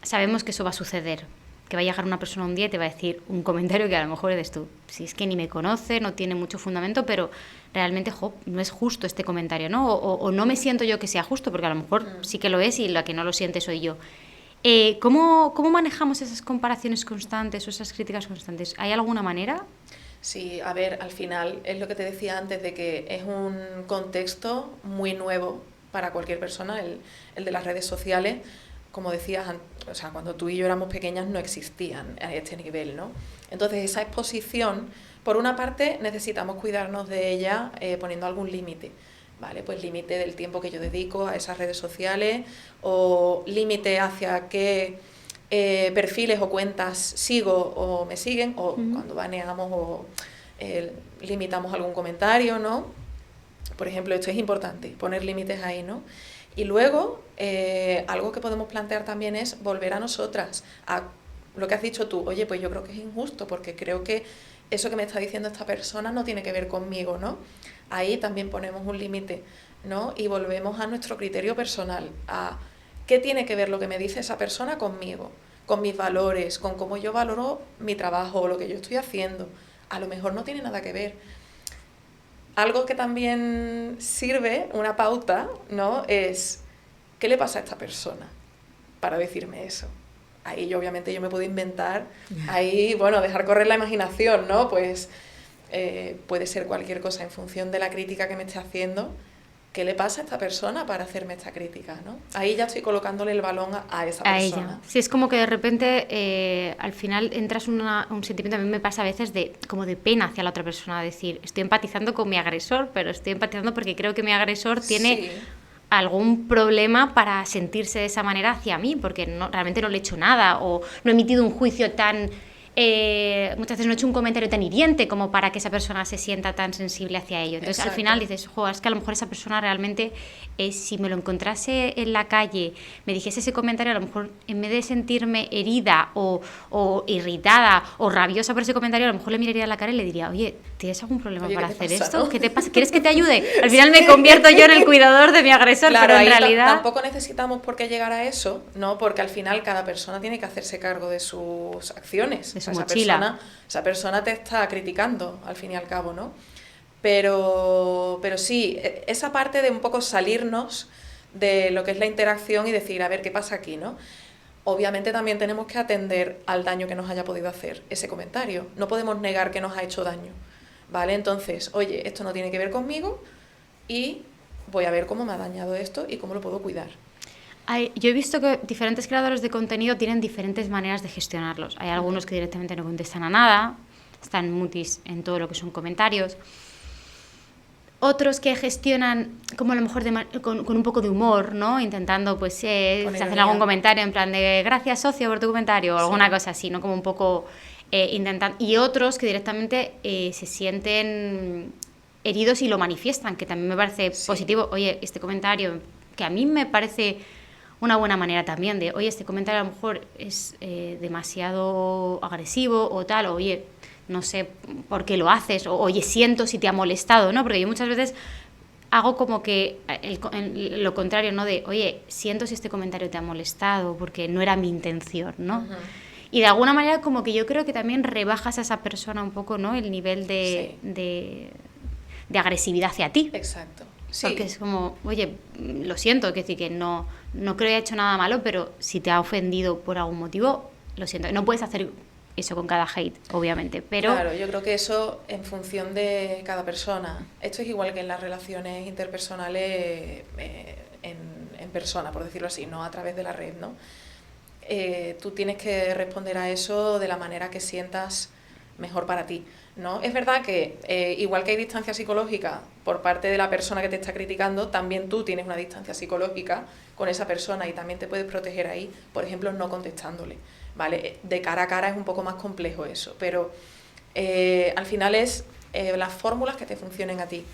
sabemos que eso va a suceder. Que va a llegar una persona un día y te va a decir un comentario que a lo mejor eres tú. Si es que ni me conoce, no tiene mucho fundamento, pero realmente no es justo este comentario, ¿no? O no me siento yo que sea justo, porque a lo mejor sí que lo es y la que no lo siente soy yo. ¿Cómo manejamos esas comparaciones constantes o esas críticas constantes? ¿Hay alguna manera? Sí, a ver, al final es lo que te decía antes, de que es un contexto muy nuevo para cualquier persona, el de las redes sociales. Como decías, o sea, cuando tú y yo éramos pequeñas no existían a este nivel, ¿no? Entonces, esa exposición, por una parte, necesitamos cuidarnos de ella poniendo algún límite, ¿vale? Pues límite del tiempo que yo dedico a esas redes sociales, o límite hacia qué perfiles o cuentas sigo o me siguen, o cuando baneamos o limitamos algún comentario, ¿no? Por ejemplo, esto es importante, poner límites ahí, ¿no? Y luego, algo que podemos plantear también es volver a nosotras, a lo que has dicho tú. Oye, pues yo creo que es injusto, porque creo que eso que me está diciendo esta persona no tiene que ver conmigo, ¿no? Ahí también ponemos un límite, ¿no? Y volvemos a nuestro criterio personal, a qué tiene que ver lo que me dice esa persona conmigo, con mis valores, con cómo yo valoro mi trabajo o lo que yo estoy haciendo. A lo mejor no tiene nada que ver. Algo que también sirve, una pauta, ¿no? Es, ¿qué le pasa a esta persona para decirme eso? Ahí obviamente yo me puedo inventar, ahí, bueno, dejar correr la imaginación, ¿no? Pues puede ser cualquier cosa en función de la crítica que me esté haciendo. ¿Qué le pasa a esta persona para hacerme esta crítica, ¿no? Ahí ya estoy colocándole el balón a esa persona. Ella. Sí, es como que de repente al final entras un sentimiento, a mí me pasa a veces como de pena hacia la otra persona, decir, estoy empatizando con mi agresor, pero estoy empatizando porque creo que mi agresor tiene algún problema para sentirse de esa manera hacia mí, porque realmente no le he hecho nada, o no he emitido un juicio tan... muchas veces no he hecho un comentario tan hiriente como para que esa persona se sienta tan sensible hacia ello. Entonces al final dices, es que a lo mejor esa persona realmente, si me lo encontrase en la calle, me dijese ese comentario, a lo mejor en vez de sentirme herida o irritada o rabiosa por ese comentario, a lo mejor le miraría a la cara y le diría, oye, ¿tienes algún problema para hacer esto? ¿no? ¿Qué te pasa? ¿Quieres que te ayude? Al final me convierto yo en el cuidador de mi agresor, claro, pero en realidad... Tampoco necesitamos por qué llegar a eso, ¿no? Porque al final cada persona tiene que hacerse cargo de sus acciones. Esa persona te está criticando, al fin y al cabo, ¿no? Pero sí, esa parte de un poco salirnos de lo que es la interacción y decir, a ver, ¿qué pasa aquí, no? Obviamente también tenemos que atender al daño que nos haya podido hacer ese comentario. No podemos negar que nos ha hecho daño, ¿vale? Entonces, oye, esto no tiene que ver conmigo y voy a ver cómo me ha dañado esto y cómo lo puedo cuidar. Yo he visto que diferentes creadores de contenido tienen diferentes maneras de gestionarlos. Hay algunos que directamente no contestan a nada, están mutis en todo lo que son comentarios. Otros que gestionan como a lo mejor con un poco de humor, ¿no? Intentando, pues, si hacen algún comentario en plan de gracias, socio, por tu comentario, o alguna cosa así, ¿no? Como un poco y otros que directamente se sienten heridos y lo manifiestan, que también me parece positivo. Oye, este comentario, que a mí me parece una buena manera también de, oye, este comentario a lo mejor es demasiado agresivo o tal, o, oye, no sé por qué lo haces, o oye, siento si te ha molestado, ¿no? Porque yo muchas veces hago como que lo contrario, ¿no? De, oye, siento si este comentario te ha molestado porque no era mi intención, ¿no? Ujú. Y de alguna manera como que yo creo que también rebajas a esa persona un poco, ¿no? El nivel de agresividad hacia ti. Exacto. Sí. Porque es como, oye, lo siento, es decir, que no creo que haya hecho nada malo, pero si te ha ofendido por algún motivo, lo siento. No puedes hacer eso con cada hate, obviamente, pero... Claro, yo creo que eso en función de cada persona. Esto es igual que en las relaciones interpersonales en persona, por decirlo así, no a través de la red, ¿no? Tú tienes que responder a eso de la manera que sientas mejor para ti, ¿no? Es verdad que igual que hay distancia psicológica por parte de la persona que te está criticando, también tú tienes una distancia psicológica con esa persona y también te puedes proteger ahí, por ejemplo, no contestándole, ¿vale? De cara a cara es un poco más complejo eso, pero al final es las fórmulas que te funcionen a ti,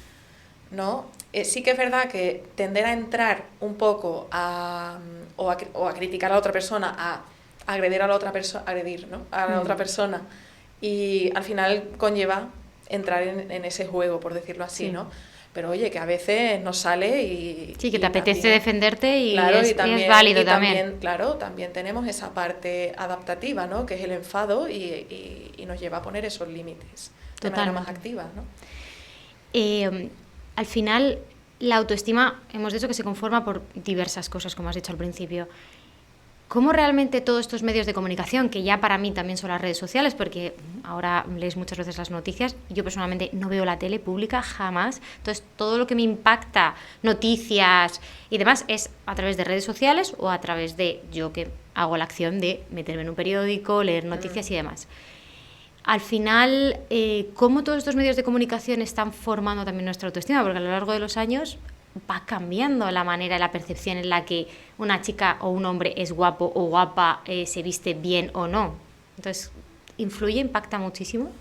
¿no? Sí que es verdad que tender a entrar un poco o a criticar a la otra persona, a agredir a la otra persona, ¿no? A la otra persona, y al final conlleva entrar en ese juego, por decirlo así, ¿no? Pero oye, que a veces nos sale y... Sí, que y te apetece también, defenderte y, claro, es válido también. Claro, también tenemos esa parte adaptativa, ¿no? Que es el enfado y nos lleva a poner esos límites de manera más activa, ¿no? Al final, la autoestima, hemos dicho que se conforma por diversas cosas, como has dicho al principio. ¿Cómo realmente todos estos medios de comunicación, que ya para mí también son las redes sociales, porque ahora lees muchas veces las noticias, yo personalmente no veo la tele pública jamás, entonces todo lo que me impacta, noticias y demás, es a través de redes sociales o a través de yo que hago la acción de meterme en un periódico, leer noticias y demás? Al final, ¿cómo todos estos medios de comunicación están formando también nuestra autoestima? Porque a lo largo de los años va cambiando la manera, la percepción en la que una chica o un hombre es guapo o guapa, se viste bien o no. Entonces, ¿influye, impacta muchísimo?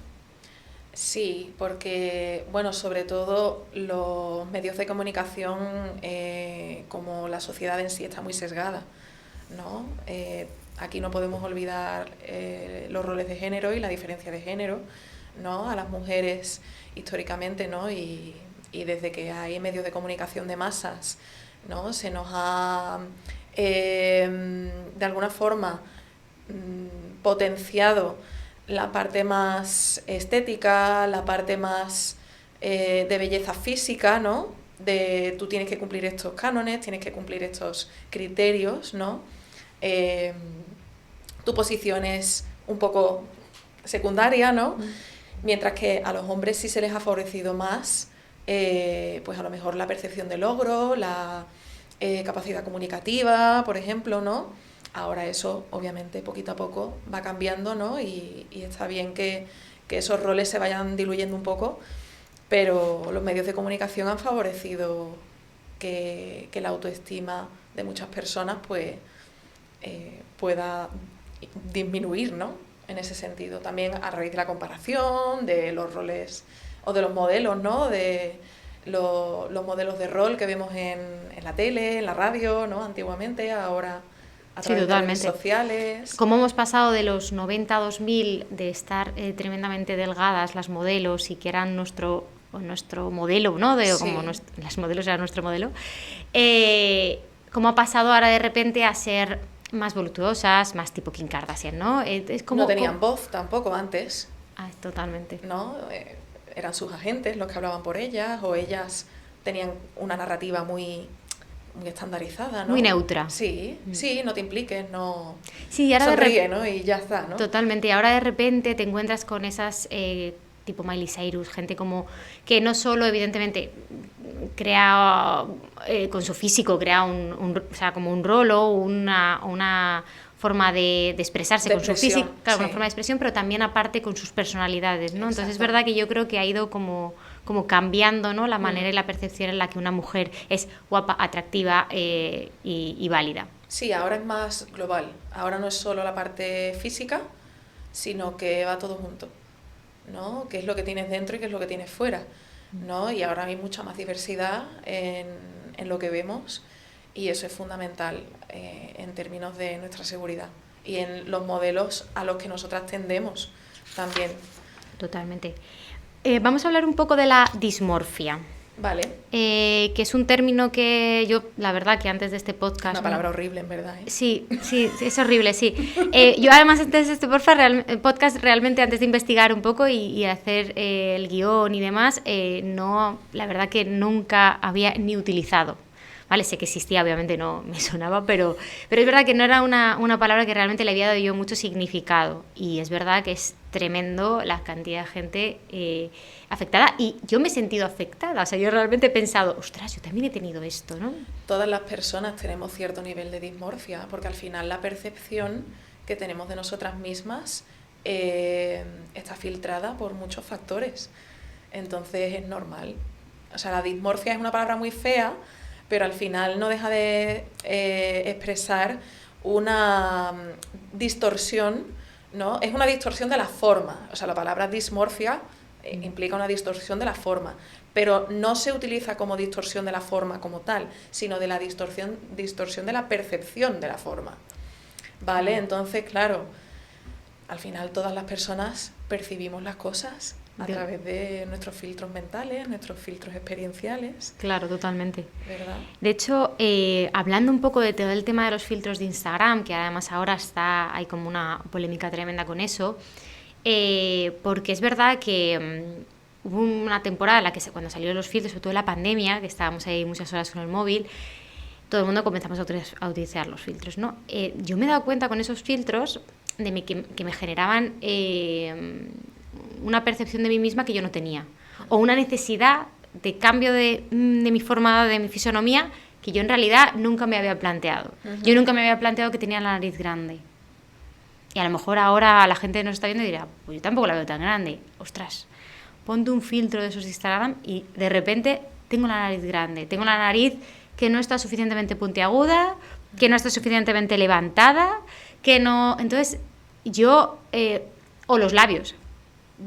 Sí, porque, bueno, sobre todo los medios de comunicación, como la sociedad en sí está muy sesgada, ¿no? Aquí no podemos olvidar los roles de género y la diferencia de género, ¿no? A las mujeres históricamente, ¿no? Y desde que hay medios de comunicación de masas, ¿no? Se nos ha, de alguna forma, potenciado la parte más estética, la parte más de belleza física, ¿no? De tú tienes que cumplir estos cánones, tienes que cumplir estos criterios, ¿no? Tu posición es un poco secundaria, ¿no? Mientras que a los hombres sí se les ha favorecido más, pues a lo mejor la percepción de logro, la capacidad comunicativa, por ejemplo, ¿no? Ahora eso, obviamente, poquito a poco va cambiando, ¿no? Y está bien que esos roles se vayan diluyendo un poco, pero los medios de comunicación han favorecido que la autoestima de muchas personas, pues, pueda disminuir, ¿no? En ese sentido. También a raíz de la comparación, de los roles o de los modelos, ¿no? De los modelos de rol que vemos en la tele, en la radio, ¿no? Antiguamente, ahora a través de redes sociales. Como hemos pasado de los 90 a 2000 de estar tremendamente delgadas las modelos y que eran nuestro modelo, ¿no? Como las modelos eran nuestro modelo. ¿Cómo ha pasado ahora de repente a ser más voluptuosas, más tipo Kim Kardashian, ¿no? Es como, no tenían voz tampoco antes. Totalmente. ¿No? Eran sus agentes los que hablaban por ellas, o ellas tenían una narrativa muy estandarizada, ¿no? Muy neutra. Sí, sí, no te impliques, no... Sí, ahora sonríe, ¿no? Y ya está, ¿no? Totalmente. Y ahora de repente te encuentras con esas... tipo Miley Cyrus, gente como que no solo evidentemente crea con su físico, crea o sea, como un rol o una forma de expresarse con su físico, claro, una forma de expresión, pero también aparte con sus personalidades, ¿no? Entonces es verdad que yo creo que ha ido como cambiando, ¿no? La manera y la percepción en la que una mujer es guapa, atractiva y válida. Sí, ahora es más global. Ahora no es solo la parte física, sino que va todo junto, ¿no? Qué es lo que tienes dentro y qué es lo que tienes fuera, ¿no? Y ahora hay mucha más diversidad en lo que vemos y eso es fundamental en términos de nuestra seguridad y en los modelos a los que nosotras tendemos también. Totalmente. Vamos a hablar un poco de la dismorfia. Vale. Que es un término que yo, la verdad, que antes de este podcast... Una palabra horrible, en verdad, ¿eh? Sí, es horrible, sí. Yo además antes de este podcast, realmente antes de investigar un poco y hacer el guión y demás, no, la verdad que nunca había ni utilizado. Vale, sé que existía, obviamente no me sonaba, pero es verdad que no era una palabra que realmente le había dado yo mucho significado. Y es verdad que es tremendo la cantidad de gente afectada. Y yo me he sentido afectada. O sea, yo realmente he pensado, ostras, yo también he tenido esto, ¿no? Todas las personas tenemos cierto nivel de dismorfia, porque al final la percepción que tenemos de nosotras mismas está filtrada por muchos factores. Entonces es normal. O sea, la dismorfia es una palabra muy fea, pero al final no deja de expresar una distorsión, ¿no? Es una distorsión de la forma. O sea, la palabra dismorfia implica una distorsión de la forma, pero no se utiliza como distorsión de la forma como tal, sino de la distorsión de la percepción de la forma. ¿Vale? Entonces, claro, al final todas las personas percibimos las cosas a través de nuestros filtros mentales, nuestros filtros experienciales. Claro, totalmente. ¿Verdad? De hecho, hablando un poco de todo el tema de los filtros de Instagram, que además ahora hay como una polémica tremenda con eso, porque es verdad que hubo una temporada en la que cuando salieron los filtros, sobre todo en la pandemia, que estábamos ahí muchas horas con el móvil, todo el mundo comenzamos a utilizar los filtros, ¿no? Yo me he dado cuenta con esos filtros que me generaban una percepción de mí misma que yo no tenía, o una necesidad de cambio de mi forma, de mi fisonomía, que yo en realidad nunca me había planteado. Yo nunca me había planteado que tenía la nariz grande. Y a lo mejor ahora la gente nos está viendo y dirá, pues yo tampoco la veo tan grande. Ostras, ponte un filtro de esos de Instagram y de repente tengo la nariz grande. Tengo la nariz que no está suficientemente puntiaguda, que no está suficientemente levantada, que no... Entonces, yo... o los labios.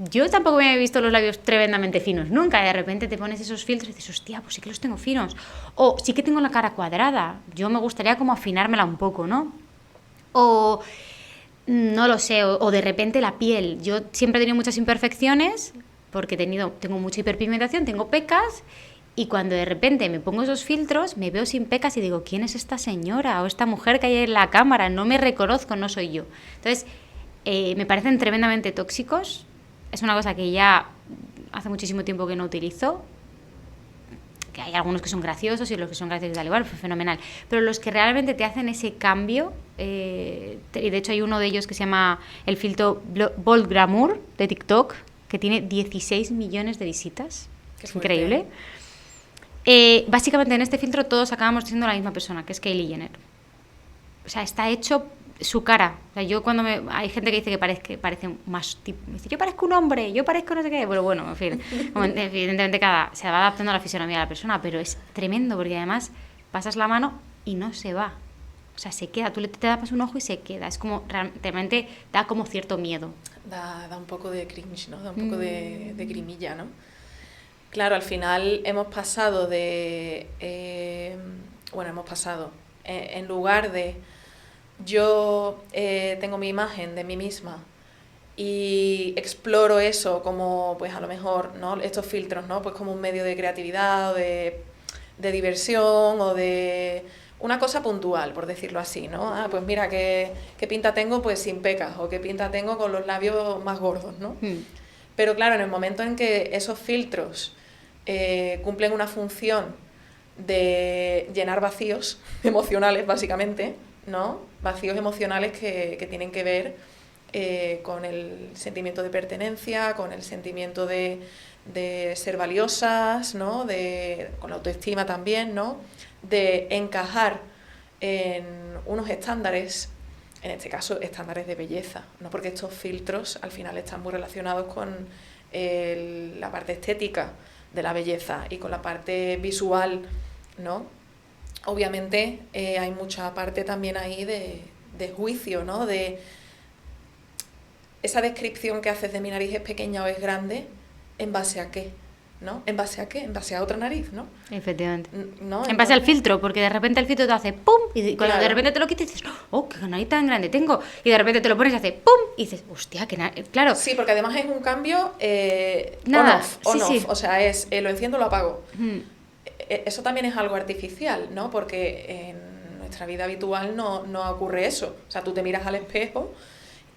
Yo tampoco me había visto los labios tremendamente finos nunca, y de repente te pones esos filtros y dices, hostia, pues sí que los tengo finos. O sí que tengo la cara cuadrada, yo me gustaría como afinármela un poco, ¿no? O no lo sé, o de repente la piel. Yo siempre he tenido muchas imperfecciones, porque tengo mucha hiperpigmentación, tengo pecas, y cuando de repente me pongo esos filtros, me veo sin pecas y digo, ¿quién es esta señora o esta mujer que hay en la cámara? No me reconozco, no soy yo. Entonces, me parecen tremendamente tóxicos. Es una cosa que ya hace muchísimo tiempo que no utilizo, que hay algunos que son graciosos y los que son graciosos al igual, fenomenal. Pero los que realmente te hacen ese cambio, y de hecho hay uno de ellos que se llama el filtro Bold Glamour de TikTok, que tiene 16 millones de visitas. Es increíble. Básicamente en este filtro todos acabamos siendo la misma persona, que es Kylie Jenner. O sea, está hecho... su cara, o sea, yo cuando hay gente que dice que parece más tipo, me dice, yo parezco un hombre, yo parezco no sé qué, bueno, en fin, evidentemente se va adaptando a la fisonomía de la persona, pero es tremendo porque además pasas la mano y no se va, o sea, se queda, tú te tapas un ojo y se queda, es como, realmente da como cierto miedo. Da un poco de cringe, ¿no? Da un poco de grimilla, ¿no? Claro, al final hemos pasado en lugar de yo tengo mi imagen de mí misma y exploro eso como, pues a lo mejor, ¿no? Estos filtros, ¿no? Pues como un medio de creatividad o de diversión o de una cosa puntual, por decirlo así, ¿no? Ah, pues mira, qué pinta tengo pues sin pecas o qué pinta tengo con los labios más gordos, ¿no? Pero claro, en el momento en que esos filtros cumplen una función de llenar vacíos emocionales, básicamente, ¿no? Vacíos emocionales que tienen que ver con el sentimiento de pertenencia, con el sentimiento de ser valiosas, ¿no? Con la autoestima también, ¿no? De encajar en unos estándares, en este caso estándares de belleza, ¿no? Porque estos filtros al final están muy relacionados con la parte estética de la belleza y con la parte visual, ¿no? Obviamente hay mucha parte también ahí de juicio, ¿no? esa descripción que haces de mi nariz es pequeña o es grande, ¿en base a qué? ¿No? ¿En base a qué? En base a otra nariz, ¿no? Efectivamente. ¿No? En base al filtro, porque de repente el filtro te hace ¡pum! Y cuando Claro. de repente te lo quitas dices ¡oh, qué nariz tan grande tengo! Y de repente te lo pones y hace ¡pum! Y dices ¡hostia, qué nariz! Claro. Sí, porque además es un cambio Nada, on-off. sí. O sea, es lo enciendo, lo apago. Mm. Eso también es algo artificial, ¿no? Porque en nuestra vida habitual no ocurre eso. O sea, tú te miras al espejo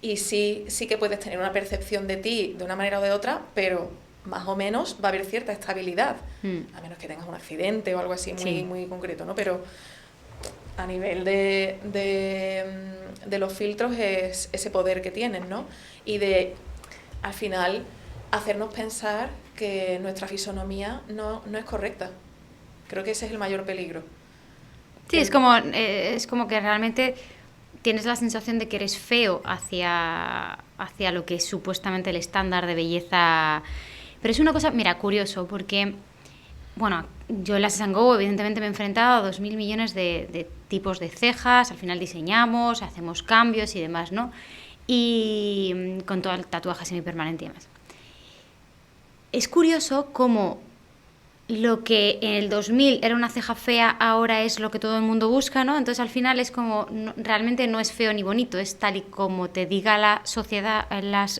y sí que puedes tener una percepción de ti de una manera o de otra, pero más o menos va a haber cierta estabilidad, a menos que tengas un accidente o algo así muy concreto, ¿no? Pero a nivel de los filtros es ese poder que tienen, ¿no? Y de, al final, hacernos pensar que nuestra fisonomía no es correcta. Creo que ese es el mayor peligro. Sí, es como que realmente tienes la sensación de que eres feo hacia lo que es supuestamente el estándar de belleza. Pero es una cosa, mira, curioso, porque, bueno, yo en la Sesame Go evidentemente me he enfrentado a 2.000 millones de tipos de cejas, al final diseñamos, hacemos cambios y demás, ¿no? Y con todo el tatuaje semipermanente y demás. Es curioso cómo lo que en el 2000 era una ceja fea, ahora es lo que todo el mundo busca, ¿no? Entonces al final es como, realmente no es feo ni bonito, es tal y como te diga la sociedad,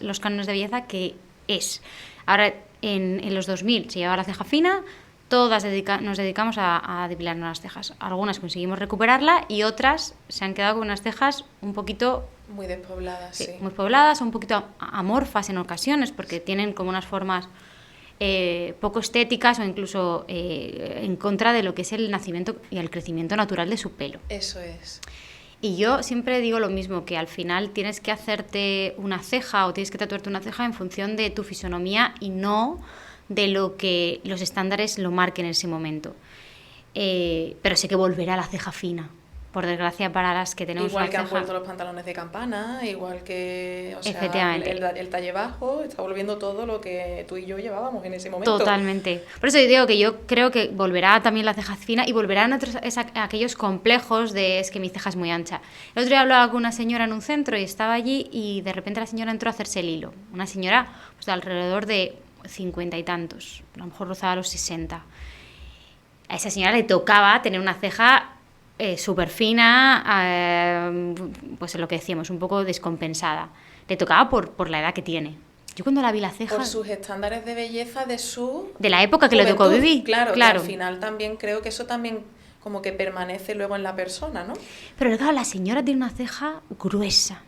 los cánones de belleza que es. Ahora en los 2000 se llevaba la ceja fina, todas nos dedicamos a depilarnos las cejas. Algunas conseguimos recuperarla y otras se han quedado con unas cejas un poquito... Muy despobladas, sí. Muy pobladas, un poquito amorfas en ocasiones, porque tienen como unas formas... poco estéticas o incluso en contra de lo que es el nacimiento y el crecimiento natural de su pelo. Eso es. Y yo siempre digo lo mismo, que al final tienes que hacerte una ceja o tienes que tatuarte una ceja en función de tu fisonomía y no de lo que los estándares lo marquen en ese momento. Pero sé que volverá la ceja fina, por desgracia para las que tenemos igual una que ceja. han vuelto los pantalones de campana, igual que, o sea, Efectivamente. el talle bajo, está volviendo todo lo que tú y yo llevábamos en ese momento. Totalmente. Por eso digo que yo creo que volverá también la ceja fina y volverán aquellos complejos de es que mi ceja es muy ancha. El otro día hablaba con una señora en un centro y estaba allí y de repente la señora entró a hacerse el hilo. Una señora pues, de alrededor de 50 y tantos, a lo mejor rozaba los 60. A esa señora le tocaba tener una ceja súper fina, pues lo que decíamos, un poco descompensada. Le tocaba por la edad que tiene. Yo cuando la vi la ceja... Por sus estándares de belleza de la época que le tocó vivir. Claro. Que al final también creo que eso también como que permanece luego en la persona, ¿no? Pero claro, la señora tiene una ceja gruesa.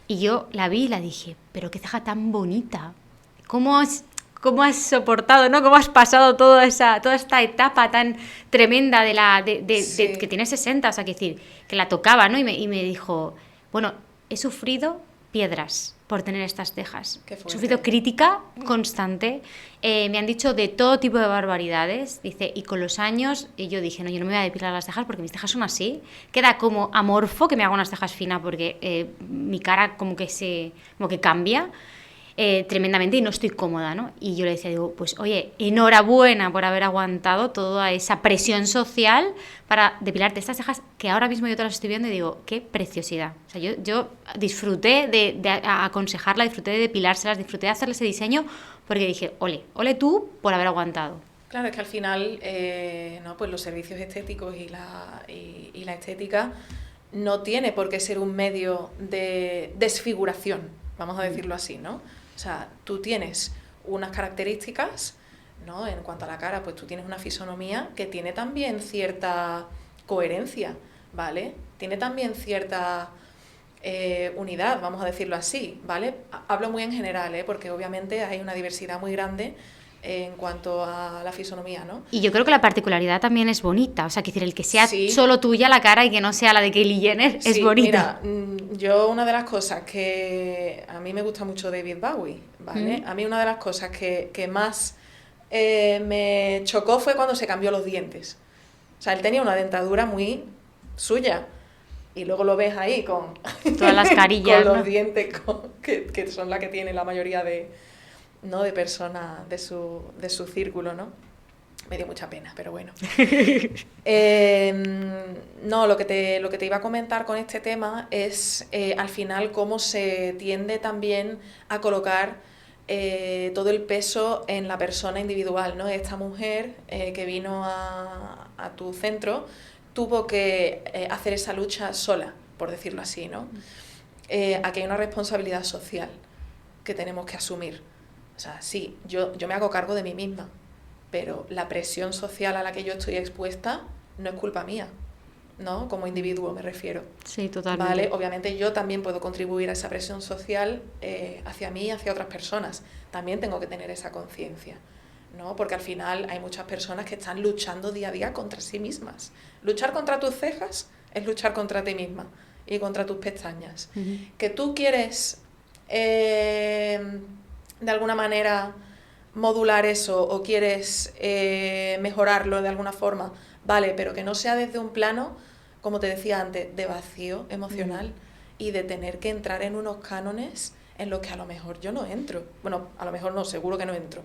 Y yo la vi y la dije, pero qué ceja tan bonita. ¿Cómo has soportado, ¿no? ¿Cómo has pasado toda esta etapa tan tremenda de que tiene 60? O sea, que decir, que la tocaba, ¿no? Y me dijo, bueno, he sufrido piedras por tener estas cejas. Qué fuerte. He sufrido crítica constante. Me han dicho de todo tipo de barbaridades. Dice, y con los años, y yo dije, no, yo no me voy a depilar las cejas porque mis cejas son así. Queda como amorfo que me haga unas cejas finas porque mi cara como que cambia. Tremendamente y no estoy cómoda, ¿no? Y yo le decía, digo, pues oye, enhorabuena por haber aguantado toda esa presión social para depilarte estas cejas que ahora mismo yo te las estoy viendo y digo, qué preciosidad. O sea, yo disfruté de aconsejarla, disfruté de depilárselas, disfruté de hacerle ese diseño porque dije, ole tú por haber aguantado. Claro, es que al final, no, pues los servicios estéticos y la estética no tiene por qué ser un medio de desfiguración, vamos a decirlo así, ¿no? O sea, tú tienes unas características, ¿no? En cuanto a la cara, pues tú tienes una fisonomía que tiene también cierta coherencia, ¿vale? Tiene también cierta unidad, vamos a decirlo así, ¿vale? Hablo muy en general, porque obviamente hay una diversidad muy grande en cuanto a la fisonomía, ¿no? Y yo creo que la particularidad también es bonita, o sea, que decir, el que sea sí. solo tuya la cara y que no sea la de Kylie Jenner es bonita. Mira, yo una de las cosas que a mí me gusta mucho David Bowie, ¿vale? A mí una de las cosas que más me chocó fue cuando se cambió los dientes. O sea, él tenía una dentadura muy suya y luego lo ves ahí con todas las carillas, con los ¿no? dientes que son las que tiene la mayoría de personas de su círculo, ¿no? me dio mucha pena, pero bueno. No, lo que te iba a comentar con este tema es al final cómo se tiende también a colocar todo el peso en la persona individual, ¿no? Esta mujer que vino a tu centro tuvo que hacer esa lucha sola, por decirlo así, ¿no? Aquí hay una responsabilidad social que tenemos que asumir. O sea, sí, yo me hago cargo de mí misma, pero la presión social a la que yo estoy expuesta no es culpa mía, ¿no? Como individuo me refiero. Sí, totalmente. ¿Vale? Obviamente yo también puedo contribuir a esa presión social hacia mí y hacia otras personas. También tengo que tener esa conciencia, ¿no? Porque al final hay muchas personas que están luchando día a día contra sí mismas. Luchar contra tus cejas es luchar contra ti misma y contra tus pestañas. Uh-huh. Que tú quieres, de alguna manera, modular eso o quieres mejorarlo de alguna forma, vale, pero que no sea desde un plano, como te decía antes, de vacío emocional y de tener que entrar en unos cánones en los que a lo mejor yo no entro. Bueno, a lo mejor no, seguro que no entro.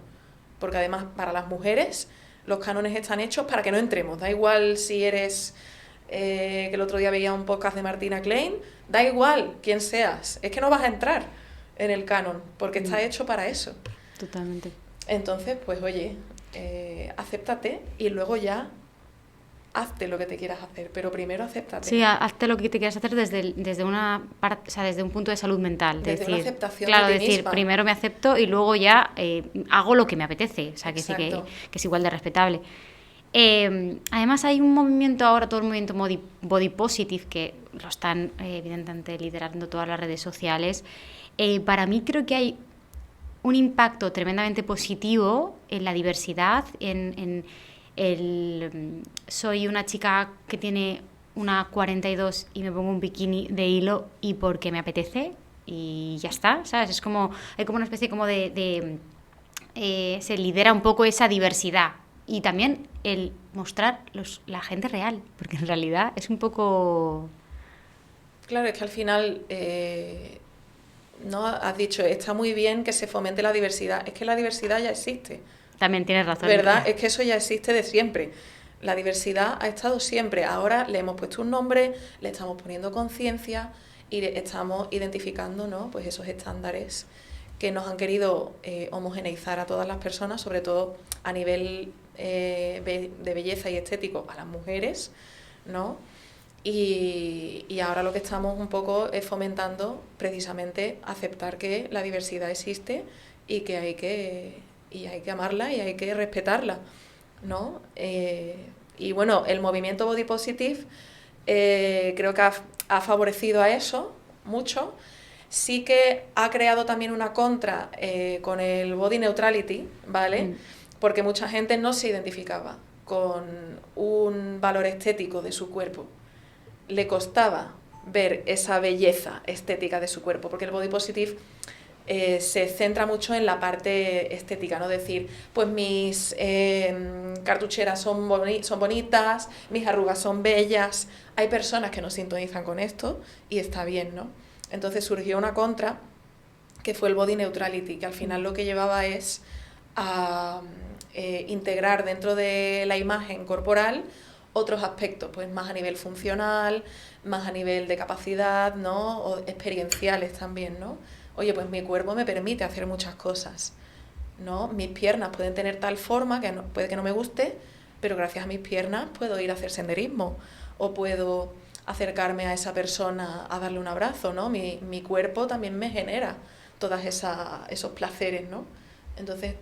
Porque además para las mujeres los cánones están hechos para que no entremos. Da igual si eres, que el otro día veía un podcast de Martina Klein, da igual quién seas, es que no vas a entrar en el canon, porque está hecho para eso. Totalmente. Entonces, pues oye, acéptate y luego ya hazte lo que te quieras hacer, pero primero acéptate. Sí, hazte lo que te quieras hacer desde una parte, o sea, desde un punto de salud mental. Desde decir, una aceptación claro, de ti decir, misma. primero me acepto y luego ya hago lo que me apetece. O sea, que sí Exacto. que es igual de respetable. Además hay un movimiento ahora, todo el movimiento body positive, que lo están evidentemente liderando todas las redes sociales. Para mí creo que hay un impacto tremendamente positivo en la diversidad, soy una chica que tiene una 42 y me pongo un bikini de hilo y porque me apetece y ya está, ¿sabes? Es como, hay como una especie como se lidera un poco esa diversidad y también el mostrar la gente real, porque en realidad es un poco... Claro, es que al final, no has dicho, está muy bien que se fomente la diversidad, es que la diversidad ya existe. También tienes razón. ¿Verdad? Es que eso ya existe de siempre. La diversidad ha estado siempre. Ahora le hemos puesto un nombre, le estamos poniendo conciencia y estamos identificando, ¿no? Pues esos estándares que nos han querido homogeneizar a todas las personas, sobre todo a nivel de belleza y estético a las mujeres, ¿no? Y ahora lo que estamos un poco es fomentando precisamente aceptar que la diversidad existe y que hay que amarla y hay que respetarla, ¿no? Y bueno, el movimiento Body Positive creo que ha favorecido a eso mucho. Sí que ha creado también una contra con el Body Neutrality, ¿vale? Porque mucha gente no se identificaba con un valor estético de su cuerpo. Le costaba ver esa belleza estética de su cuerpo, porque el Body Positive se centra mucho en la parte estética, ¿no? Decir, pues mis cartucheras son bonitas, mis arrugas son bellas. Hay personas que no sintonizan con esto y está bien, ¿no? Entonces surgió una contra que fue el Body Neutrality, que al final lo que llevaba es a integrar dentro de la imagen corporal otros aspectos, pues más a nivel funcional, más a nivel de capacidad, ¿no? O experienciales también, ¿no? Oye, pues mi cuerpo me permite hacer muchas cosas, ¿no? Mis piernas pueden tener tal forma que puede que no me guste, pero gracias a mis piernas puedo ir a hacer senderismo o puedo acercarme a esa persona a darle un abrazo, ¿no? Mi cuerpo también me genera todos esos placeres, ¿no? Entonces,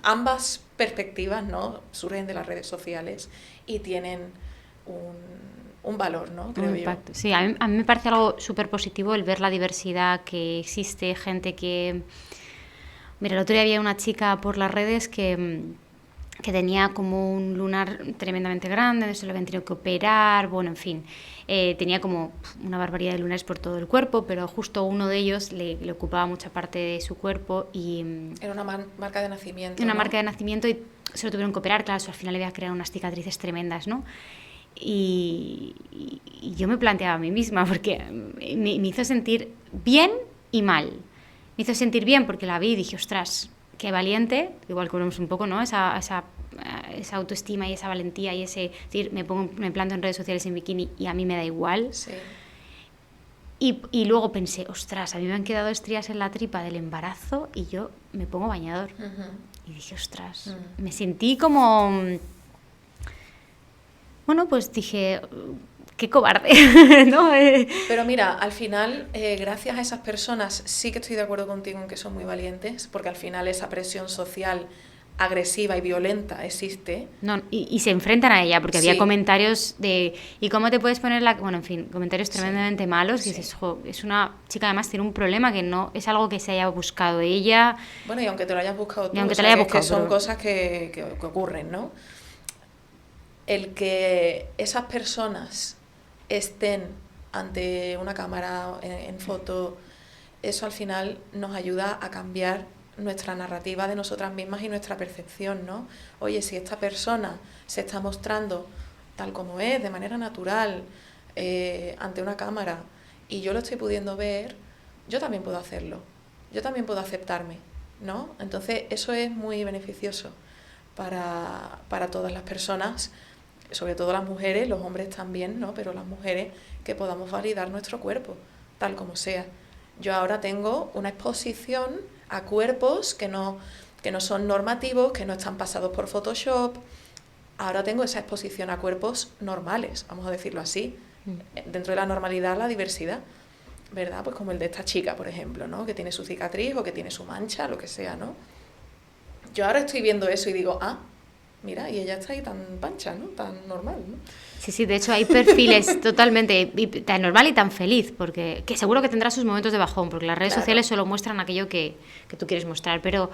ambas perspectivas, ¿no? Surgen de las redes sociales y tienen un valor, ¿no? Creo un impacto. Sí, a mí me parece algo súper positivo el ver la diversidad que existe, gente que... Mira, el otro día había una chica por las redes que tenía como un lunar tremendamente grande, se lo habían tenido que operar, bueno, en fin, tenía como una barbaridad de lunares por todo el cuerpo, pero justo uno de ellos le ocupaba mucha parte de su cuerpo y... Era una marca de nacimiento, Una ¿no? marca de nacimiento y se lo tuvieron que operar, claro, eso al final le iba a crear unas cicatrices tremendas, ¿no? Y yo me planteaba a mí misma, porque me hizo sentir bien y mal. Me hizo sentir bien porque la vi y dije, ostras, qué valiente, igual que vemos un poco, ¿no? Esa esa autoestima y esa valentía y ese... Es decir, me planto en redes sociales en bikini y a mí me da igual. Sí. Y luego pensé, ostras, a mí me han quedado estrías en la tripa del embarazo y yo me pongo bañador. Y dije, ostras, me sentí como... Bueno, pues dije, qué cobarde, ¿no? Pero mira, al final, gracias a esas personas, sí que estoy de acuerdo contigo en que son muy valientes, porque al final esa presión social agresiva y violenta existe. No, y se enfrentan a ella, porque había Sí. comentarios de... ¿Y cómo te puedes poner la...? Bueno, en fin, comentarios Sí. tremendamente malos. Sí. Y dices, jo, es una chica, además tiene un problema que no es algo que se haya buscado ella. Bueno, y aunque te lo hayas buscado tú, Y aunque o te sea, lo hayas que buscado, son pero- cosas que ocurren, ¿no? El que esas personas estén ante una cámara en foto, eso al final nos ayuda a cambiar nuestra narrativa de nosotras mismas y nuestra percepción, ¿no? Oye, si esta persona se está mostrando tal como es, de manera natural, ante una cámara, y yo lo estoy pudiendo ver, yo también puedo hacerlo, yo también puedo aceptarme, ¿no? Entonces eso es muy beneficioso para todas las personas, sobre todo las mujeres, los hombres también, ¿no? Pero las mujeres, que podamos validar nuestro cuerpo, tal como sea. Yo ahora tengo una exposición a cuerpos que no son normativos, que no están pasados por Photoshop. Ahora tengo esa exposición a cuerpos normales, vamos a decirlo así. Dentro de la normalidad, la diversidad, ¿verdad? Pues como el de esta chica, por ejemplo, ¿no? Que tiene su cicatriz o que tiene su mancha, lo que sea, ¿no? Yo ahora estoy viendo eso y digo, mira, y ella está ahí tan pancha, ¿no? Tan normal, ¿no? Sí, de hecho hay perfiles totalmente tan normal y tan feliz, porque que seguro que tendrá sus momentos de bajón, porque las redes Claro. sociales solo muestran aquello que tú quieres mostrar, pero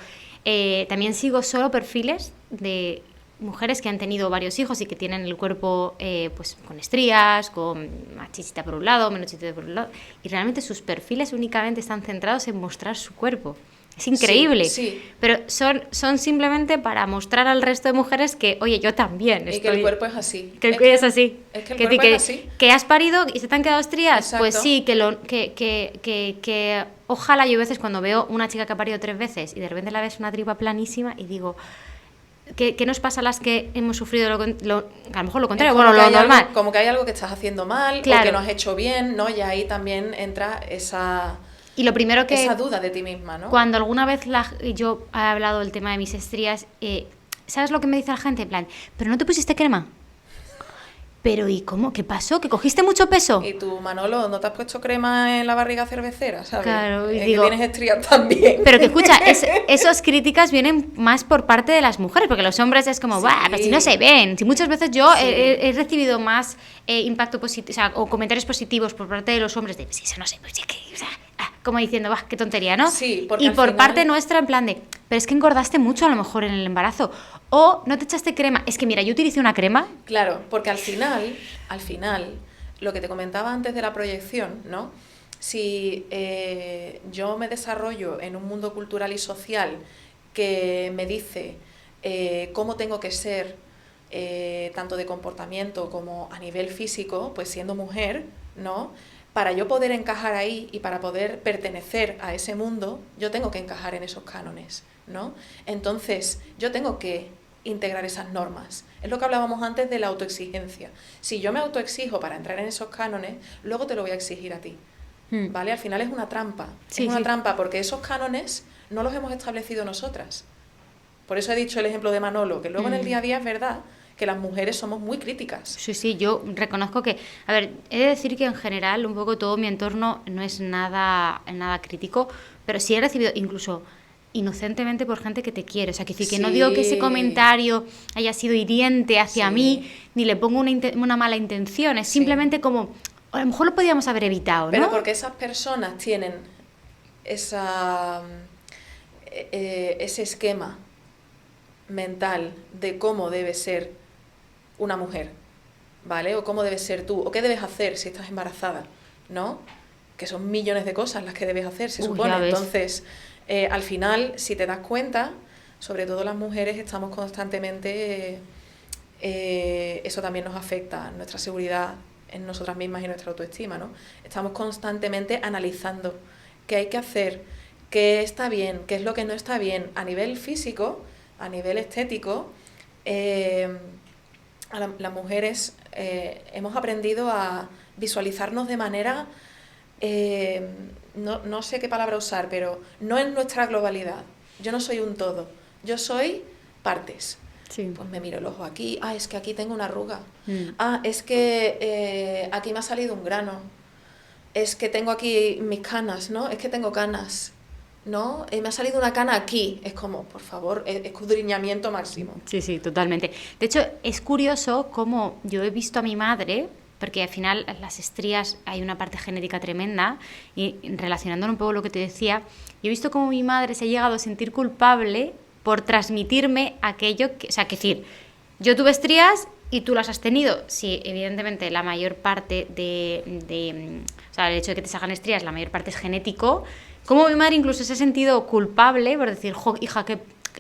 también sigo solo perfiles de mujeres que han tenido varios hijos y que tienen el cuerpo pues con estrías, con más chichita por un lado, menos chichita por un lado, y realmente sus perfiles únicamente están centrados en mostrar su cuerpo. Es increíble, Sí. pero son simplemente para mostrar al resto de mujeres que, oye, yo también Y que el cuerpo es así. que el cuerpo es así. Es que el Que cuerpo que, es así. que has parido y se te han quedado estrías. Exacto. Pues sí, que ojalá yo a veces cuando veo una chica que ha parido 3 veces y de repente la ves una tripa planísima y digo, ¿qué nos pasa a las que hemos sufrido a lo mejor lo contrario? Es Bueno, como que lo hay normal. algo, como que hay algo que estás haciendo mal, Claro. o que no has hecho bien, ¿no? Y ahí también entra esa Y lo primero que... duda de ti misma, ¿no? Cuando alguna vez yo he hablado del tema de mis estrías, ¿sabes lo que me dice la gente? En plan, ¿pero no te pusiste crema? Pero ¿y cómo? ¿Qué pasó? ¿Que cogiste mucho peso? Y tú, Manolo, ¿no te has puesto crema en la barriga cervecera? ¿Sabes? Claro, y Es digo- que tienes estrías también. Pero que escucha, esas críticas vienen más por parte de las mujeres, porque los hombres es como, Sí. ¡buah! Pues si no se ven. Si muchas veces yo Sí. he recibido más impacto positivo, o sea, o comentarios positivos por parte de los hombres de, pues eso no sé, pues es que, o sea, como diciendo, ¡bah, qué tontería!, ¿no? Sí, porque y al por final- parte nuestra, en plan de, pero es que engordaste mucho a lo mejor en el embarazo. O no te echaste crema. Es que mira, yo utilicé una crema. Claro, porque al final, lo que te comentaba antes de la proyección, ¿no? Si yo me desarrollo en un mundo cultural y social que me dice cómo tengo que ser, tanto de comportamiento como a nivel físico, pues siendo mujer, ¿no? Para yo poder encajar ahí y para poder pertenecer a ese mundo, yo tengo que encajar en esos cánones, ¿no? Entonces, yo tengo que integrar esas normas. Es lo que hablábamos antes de la autoexigencia. Si yo me autoexijo para entrar en esos cánones, luego te lo voy a exigir a ti, ¿vale? Al final es una trampa. Sí, es una sí. trampa porque esos cánones no los hemos establecido nosotras. Por eso he dicho el ejemplo de Manolo, que luego en el día a día es verdad que las mujeres somos muy críticas. Sí, yo reconozco que, a ver, he de decir que en general un poco todo mi entorno no es nada crítico, pero sí he recibido incluso inocentemente por gente que te quiere, o sea, que no digo que ese Sí. comentario haya sido hiriente hacia Sí. mí, ni le pongo una mala intención, es Sí. simplemente como, a lo mejor lo podíamos haber evitado, ¿no? Pero porque esas personas tienen ese esquema mental de cómo debe ser una mujer, ¿vale? O cómo debes ser tú, o qué debes hacer si estás embarazada, ¿no? Que son millones de cosas las que debes hacer, se Uy, supone. ya ves. Entonces, al final, si te das cuenta, sobre todo las mujeres estamos constantemente, eso también nos afecta, nuestra seguridad en nosotras mismas y nuestra autoestima, ¿no? Estamos constantemente analizando qué hay que hacer, qué está bien, qué es lo que no está bien, a nivel físico, a nivel estético, las mujeres hemos aprendido a visualizarnos de manera, no sé qué palabra usar, pero no en nuestra globalidad. Yo no soy un todo, yo soy partes. Sí. Pues me miro el ojo aquí, es que aquí tengo una arruga, es que aquí me ha salido un grano, es que tengo aquí mis canas, ¿no? Es que tengo canas, ¿no? Me ha salido una cana aquí. Es como, por favor, escudriñamiento máximo. Sí, sí, totalmente. De hecho, es curioso cómo yo he visto a mi madre, porque al final las estrías hay una parte genética tremenda, y relacionándolo un poco lo que te decía, yo he visto cómo mi madre se ha llegado a sentir culpable por transmitirme aquello que... O sea, que decir, yo tuve estrías y tú las has tenido. Sí, evidentemente la mayor parte o sea, el hecho de que te salgan estrías, la mayor parte es genético. Como mi madre incluso se ha sentido culpable por decir, hija,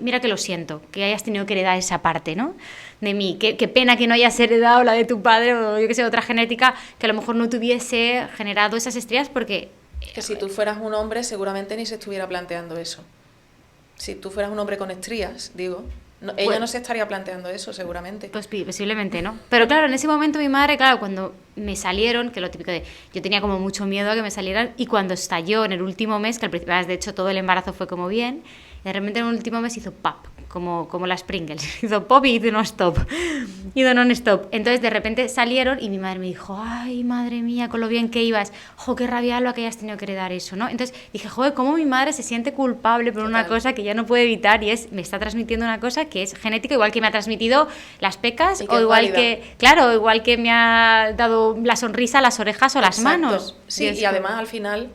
mira que lo siento, que hayas tenido que heredar esa parte, ¿no? De mí, qué pena que no hayas heredado la de tu padre o yo que sé, otra genética que a lo mejor no tuviese generado esas estrías porque... Que si tú fueras un hombre seguramente ni se estuviera planteando eso. Si tú fueras un hombre con estrías, digo, ella no se estaría planteando eso seguramente. Pues posiblemente no. Pero claro, en ese momento mi madre, claro, cuando me salieron, que lo típico de... Yo tenía como mucho miedo a que me salieran y cuando estalló en el último mes, que al principio, de hecho todo el embarazo fue como bien, de repente en el último mes hizo pop, como las Pringles. Hizo pop y hizo non-stop. Entonces de repente salieron y mi madre me dijo, ay, madre mía, con lo bien que ibas. Qué rabia lo que hayas tenido que heredar eso, ¿no? Entonces dije, cómo mi madre se siente culpable por una cosa que ya no puede evitar y me está transmitiendo una cosa que es genética, igual que me ha transmitido las pecas o igual que, claro, igual que me ha dado la sonrisa, las orejas o las manos. Sí, y además al final,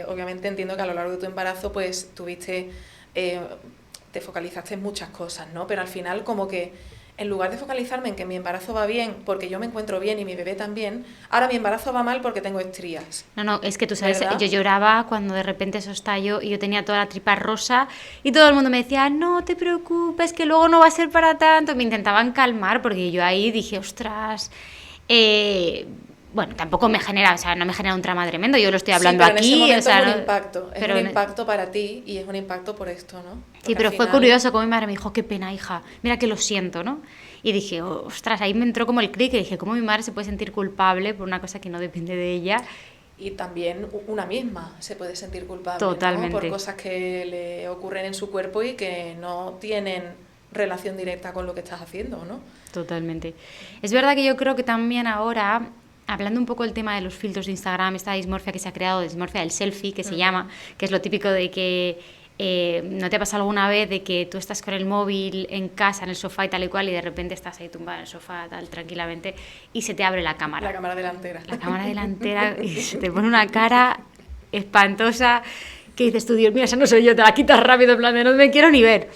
obviamente entiendo que a lo largo de tu embarazo pues tuviste... te focalizaste en muchas cosas, ¿no? Pero al final como que en lugar de focalizarme en que mi embarazo va bien porque yo me encuentro bien y mi bebé también, ahora mi embarazo va mal porque tengo estrías. No, es que tú sabes, ¿verdad? Yo lloraba cuando de repente eso estalló y yo tenía toda la tripa rosa y todo el mundo me decía, no te preocupes, que luego no va a ser para tanto. Me intentaban calmar porque yo ahí dije, ostras... Bueno, tampoco me genera, o sea, no me genera un trauma tremendo, yo lo estoy hablando pero aquí. En ese momento o sea, es un impacto, es un impacto para ti y es un impacto por esto, ¿no? Porque sí, pero final... fue curioso como mi madre me dijo, qué pena, hija, mira que lo siento, ¿no? Y dije, ostras, ahí me entró como el clic y dije, ¿cómo mi madre se puede sentir culpable por una cosa que no depende de ella? Y también una misma se puede sentir culpable, totalmente, ¿no? Por cosas que le ocurren en su cuerpo y que no tienen relación directa con lo que estás haciendo, ¿no? Totalmente. Es verdad que yo creo que también ahora... Hablando un poco del tema de los filtros de Instagram, esta dismorfia que se ha creado, dismorfia del selfie, que se llama, que es lo típico de que ¿no te ha pasado alguna vez de que tú estás con el móvil en casa, en el sofá y tal y cual, y de repente estás ahí tumbada en el sofá tal tranquilamente y se te abre la cámara? La cámara delantera. La cámara delantera y se te pone una cara espantosa que dices tú, Dios mío, esa no soy yo, te la quitas rápido, en plan de no me quiero ni ver.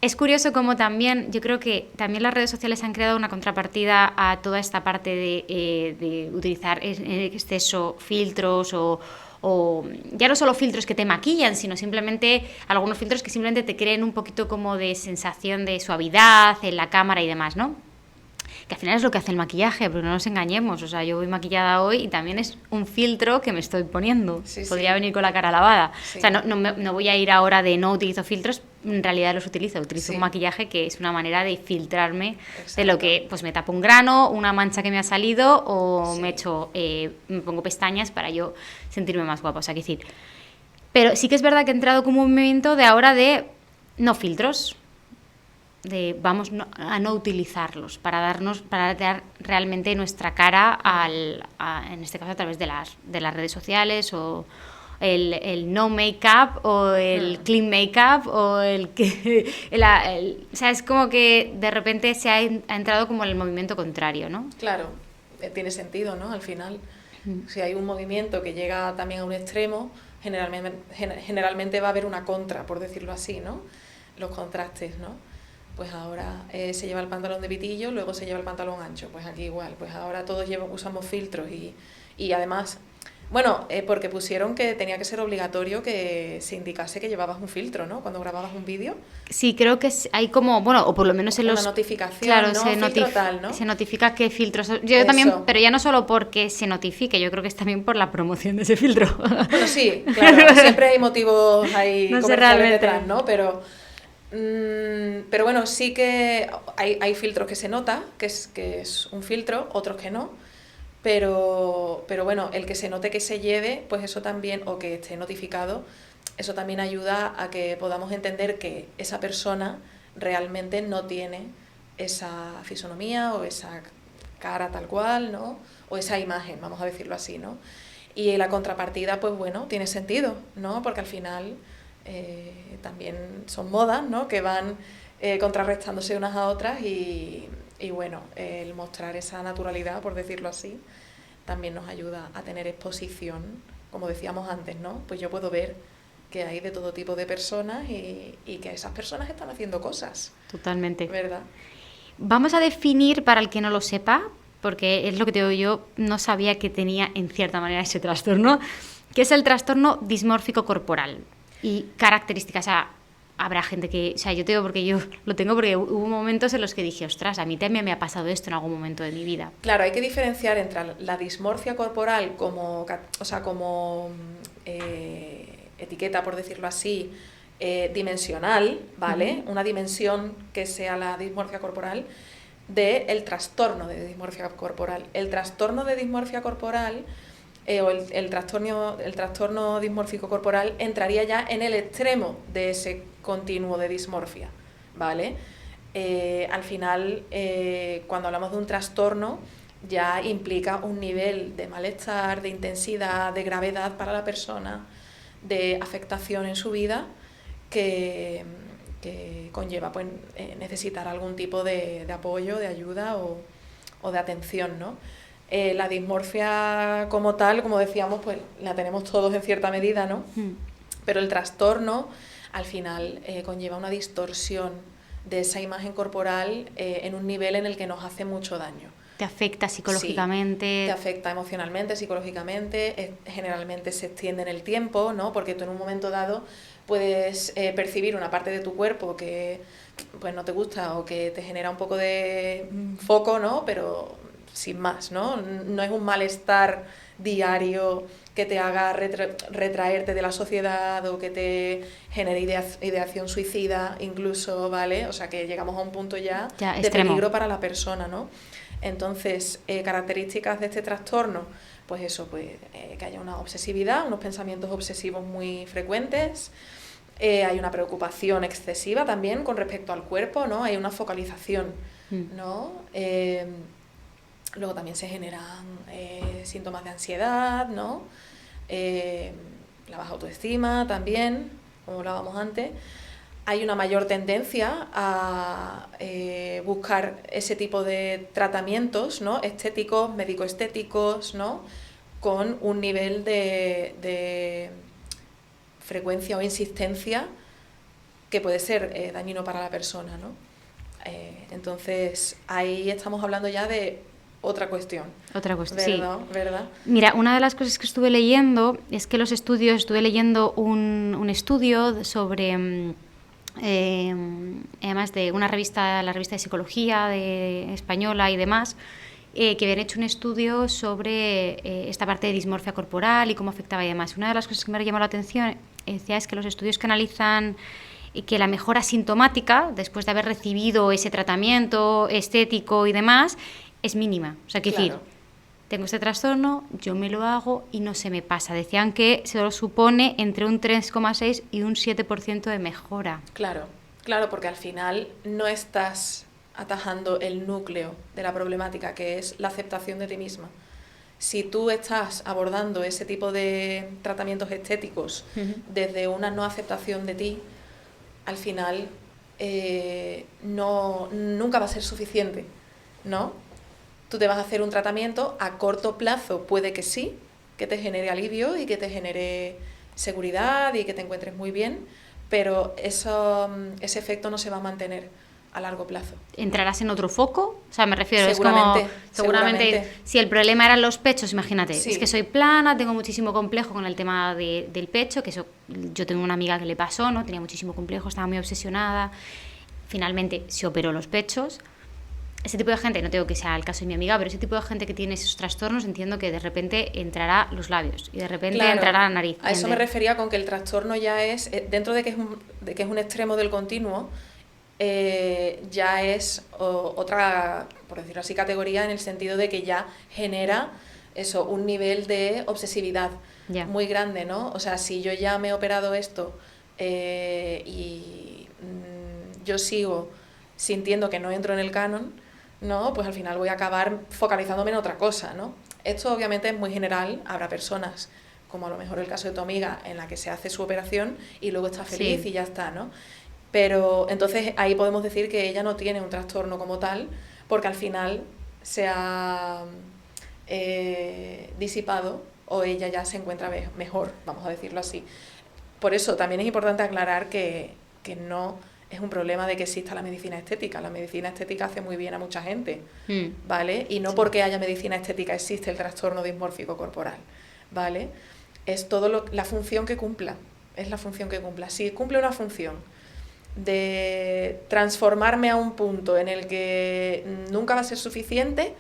Es curioso como también, yo creo que también las redes sociales han creado una contrapartida a toda esta parte de utilizar en exceso filtros o ya no solo filtros que te maquillan, sino simplemente algunos filtros que simplemente te creen un poquito como de sensación de suavidad en la cámara y demás, ¿no? Que al final es lo que hace el maquillaje, pero no nos engañemos, o sea, yo voy maquillada hoy y también es un filtro que me estoy poniendo, podría venir con la cara lavada, o sea, no voy a ir ahora de no utilizo filtros, en realidad los utilizo un maquillaje que es una manera de filtrarme de lo que, pues me tapo un grano, una mancha que me ha salido o me pongo pestañas para yo sentirme más guapa, o sea, que decir, pero sí que es verdad que he entrado como un movimiento de ahora de no filtros, de vamos a no utilizarlos para dar realmente nuestra cara en este caso a través de las redes sociales o el no make-up o el clean make-up o o sea, es como que de repente ha entrado como en el movimiento contrario, ¿no? Claro, tiene sentido, ¿no? Al final, si hay un movimiento que llega también a un extremo, generalmente va a haber una contra, por decirlo así, ¿no? Los contrastes, ¿no? Pues ahora se lleva el pantalón de pitillo, luego se lleva el pantalón ancho, pues aquí igual, pues ahora todos usamos filtros y además, bueno, porque pusieron que tenía que ser obligatorio que se indicase que llevabas un filtro, ¿no? Cuando grababas un vídeo. Sí, creo que hay como, bueno, o por lo menos en una los... notificación, claro, ¿no? ¿no? Se notifica qué filtros... Yo también, pero ya no solo porque se notifique, yo creo que es también por la promoción de ese filtro. Bueno, sí, claro, siempre hay motivos ahí no comerciales detrás, ¿no? Pero Pero bueno, sí que hay filtros que se nota, que es un filtro, otros que no. Pero bueno, el que se note que se lleve, pues eso también, o que esté notificado, eso también ayuda a que podamos entender que esa persona realmente no tiene esa fisonomía o esa cara tal cual, ¿no? O esa imagen, vamos a decirlo así, ¿no? Y la contrapartida, pues bueno, tiene sentido, ¿no? Porque al final también son modas, ¿no? Que van contrarrestándose unas a otras y bueno, el mostrar esa naturalidad, por decirlo así, también nos ayuda a tener exposición, como decíamos antes, ¿no? Pues yo puedo ver que hay de todo tipo de personas y que esas personas están haciendo cosas. Totalmente. ¿Verdad? Vamos a definir, para el que no lo sepa, porque es lo que te digo, yo no sabía que tenía en cierta manera ese trastorno, que es el trastorno dismórfico corporal. Y características, o sea, habrá gente que, o sea, yo te digo porque yo lo tengo porque hubo momentos en los que dije, ostras, a mí también me ha pasado esto en algún momento de mi vida. Claro, hay que diferenciar entre la dismorfia corporal como etiqueta, por decirlo así, dimensional, ¿vale? Una dimensión que sea la dismorfia corporal, del trastorno de dismorfia corporal. El trastorno de dismorfia corporal o el trastorno dismórfico corporal entraría ya en el extremo de ese continuo de dismorfia, ¿vale? Al final, cuando hablamos de un trastorno, ya implica un nivel de malestar, de intensidad, de gravedad para la persona, de afectación en su vida que conlleva pues, necesitar algún tipo de apoyo, de ayuda o de atención, ¿no? La dismorfia como tal, como decíamos, pues la tenemos todos en cierta medida, ¿no? Pero el trastorno al final conlleva una distorsión de esa imagen corporal en un nivel en el que nos hace mucho daño. ¿Te afecta psicológicamente? Sí, te afecta emocionalmente, psicológicamente, generalmente se extiende en el tiempo, ¿no? Porque tú en un momento dado puedes percibir una parte de tu cuerpo que pues no te gusta o que te genera un poco de foco, ¿no? Pero sin más, ¿no? No es un malestar diario que te haga retraerte de la sociedad o que te genere ideación suicida incluso, ¿vale? O sea que llegamos a un punto ya de extremo. peligro para la persona, ¿no? Entonces, características de este trastorno, pues eso, pues que haya una obsesividad, unos pensamientos obsesivos muy frecuentes, hay una preocupación excesiva también con respecto al cuerpo, ¿no? Hay una focalización, ¿no? Luego también se generan síntomas de ansiedad, ¿no? La baja autoestima también, como hablábamos antes. Hay una mayor tendencia a buscar ese tipo de tratamientos, ¿no? Estéticos, médico-estéticos, ¿no? Con un nivel de frecuencia o insistencia que puede ser dañino para la persona, ¿no? Entonces, ahí estamos hablando ya de otra cuestión. Otra cuestión, ¿verdad? sí. ¿Verdad? Mira, una de las cosas que estuve leyendo es que estuve leyendo un estudio sobre, además de una revista, la revista de psicología española y demás, que habían hecho un estudio sobre esta parte de dismorfia corporal y cómo afectaba y demás. Una de las cosas que me llamó la atención es que los estudios que analizan que la mejora sintomática, después de haber recibido ese tratamiento estético y demás, es mínima. O sea, Claro. decir, tengo este trastorno, yo me lo hago y no se me pasa. Decían que se lo supone entre un 3,6 y un 7% de mejora. Claro, claro, porque al final no estás atajando el núcleo de la problemática, que es la aceptación de ti misma. Si tú estás abordando ese tipo de tratamientos estéticos desde una no aceptación de ti, al final nunca va a ser suficiente, ¿no? Tú te vas a hacer un tratamiento a corto plazo, puede que sí, que te genere alivio y que te genere seguridad y que te encuentres muy bien, pero ese efecto no se va a mantener a largo plazo. ¿Entrarás en otro foco? O sea, me refiero, Seguramente, es como, seguramente, si el problema eran los pechos, imagínate, Sí. es que soy plana, tengo muchísimo complejo con el tema del pecho, que eso, yo tengo una amiga que le pasó, ¿no? Tenía muchísimo complejo, estaba muy obsesionada, finalmente se operó los pechos ese tipo de gente, no tengo que sea el caso de mi amiga, pero ese tipo de gente que tiene esos trastornos, entiendo que de repente entrará los labios y de repente entrará la nariz. A eso me refería con que el trastorno ya es, dentro de que es un extremo del continuo, ya es otra, por decirlo así, categoría, en el sentido de que ya genera eso, un nivel de obsesividad muy grande, ¿no? O sea, si yo ya me he operado esto y yo sigo sintiendo que no entro en el canon, ¿no? Pues al final voy a acabar focalizándome en otra cosa, ¿no? Esto obviamente es muy general, habrá personas, como a lo mejor el caso de tu amiga, en la que se hace su operación y luego está feliz y ya está, ¿no? Pero entonces ahí podemos decir que ella no tiene un trastorno como tal, porque al final se ha disipado o ella ya se encuentra mejor, vamos a decirlo así. Por eso también es importante aclarar que no es un problema de que exista la medicina estética. La medicina estética hace muy bien a mucha gente, ¿vale? Y no porque haya medicina estética existe el trastorno dismórfico corporal, ¿vale? Es todo la función que cumpla, es la función que cumpla. Si cumple una función de transformarme a un punto en el que nunca va a ser suficiente,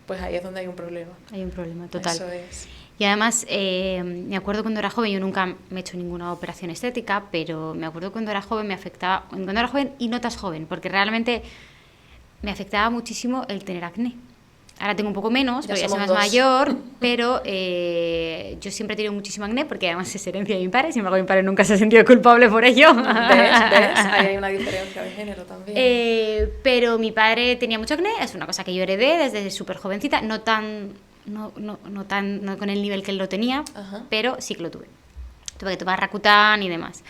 pues ahí es donde hay un problema. Hay un problema, total. Eso es. Y además, me acuerdo cuando era joven, yo nunca me he hecho ninguna operación estética, pero me acuerdo cuando era joven me afectaba, cuando era joven y no tan joven, porque realmente me afectaba muchísimo el tener acné. Ahora tengo un poco menos, porque ya soy más mayor, pero yo siempre he tenido muchísimo acné, porque además es herencia de mi padre, sin embargo mi padre nunca se ha sentido culpable por ello. ¿Ves? Ahí hay una diferencia de género también. Pero mi padre tenía mucho acné, es una cosa que yo heredé desde súper jovencita, no con el nivel que él lo tenía, pero sí que lo tuve. Tuve que tomar Rakuten y demás.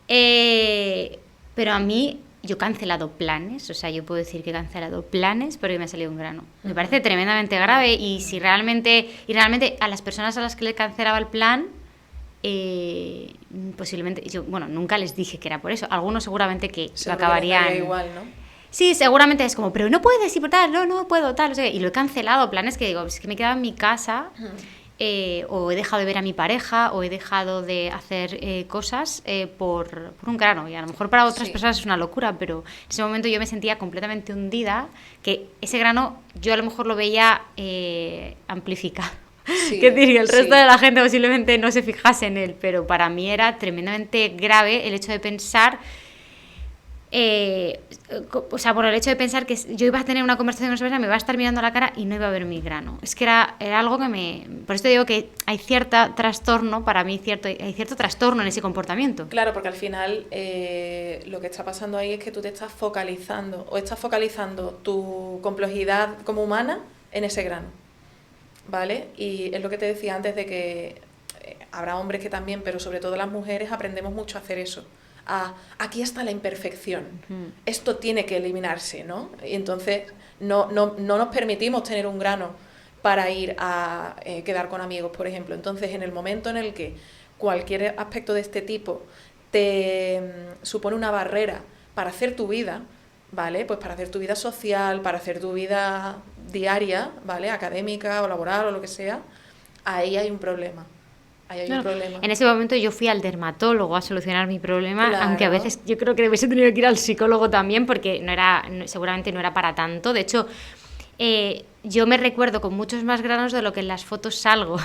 Pero a mí, yo he cancelado planes, o sea, yo puedo decir que he cancelado planes porque me ha salido un grano. Me parece tremendamente grave y realmente a las personas a las que le cancelaba el plan, posiblemente, nunca les dije que era por eso. Algunos seguramente que lo acabarían igual, ¿no? Sí, seguramente es como, pero no puedes, y por tal, no puedo, tal, o sea, y lo he cancelado, planes que digo, es que me he quedado en mi casa, o he dejado de ver a mi pareja, o he dejado de hacer cosas por un grano, y a lo mejor para otras personas es una locura, pero en ese momento yo me sentía completamente hundida, que ese grano yo a lo mejor lo veía amplificado. Que diría, el resto de la gente posiblemente no se fijase en él, pero para mí era tremendamente grave el hecho de pensar... por el hecho de pensar que yo iba a tener una conversación con esa persona, me iba a estar mirando a la cara y no iba a ver mi grano. Es que era algo que por eso te digo que hay cierto trastorno, para mí hay cierto trastorno en ese comportamiento. Claro, porque al final lo que está pasando ahí es que tú te estás focalizando tu complejidad como humana en ese grano, ¿vale? Y es lo que te decía antes de que habrá hombres que también, pero sobre todo las mujeres aprendemos mucho a hacer eso. Aquí está la imperfección, esto tiene que eliminarse, ¿no? Y entonces no nos permitimos tener un grano para ir a quedar con amigos, por ejemplo. Entonces, en el momento en el que cualquier aspecto de este tipo te supone una barrera para hacer tu vida, ¿vale? Pues para hacer tu vida social, para hacer tu vida diaria, ¿vale? Académica o laboral o lo que sea, ahí hay un problema. Un problema. En ese momento yo fui al dermatólogo a solucionar mi problema, claro. Aunque a veces yo creo que hubiese tenido que ir al psicólogo también porque seguramente no era para tanto. De hecho, yo me recuerdo con muchos más granos de lo que en las fotos salgo.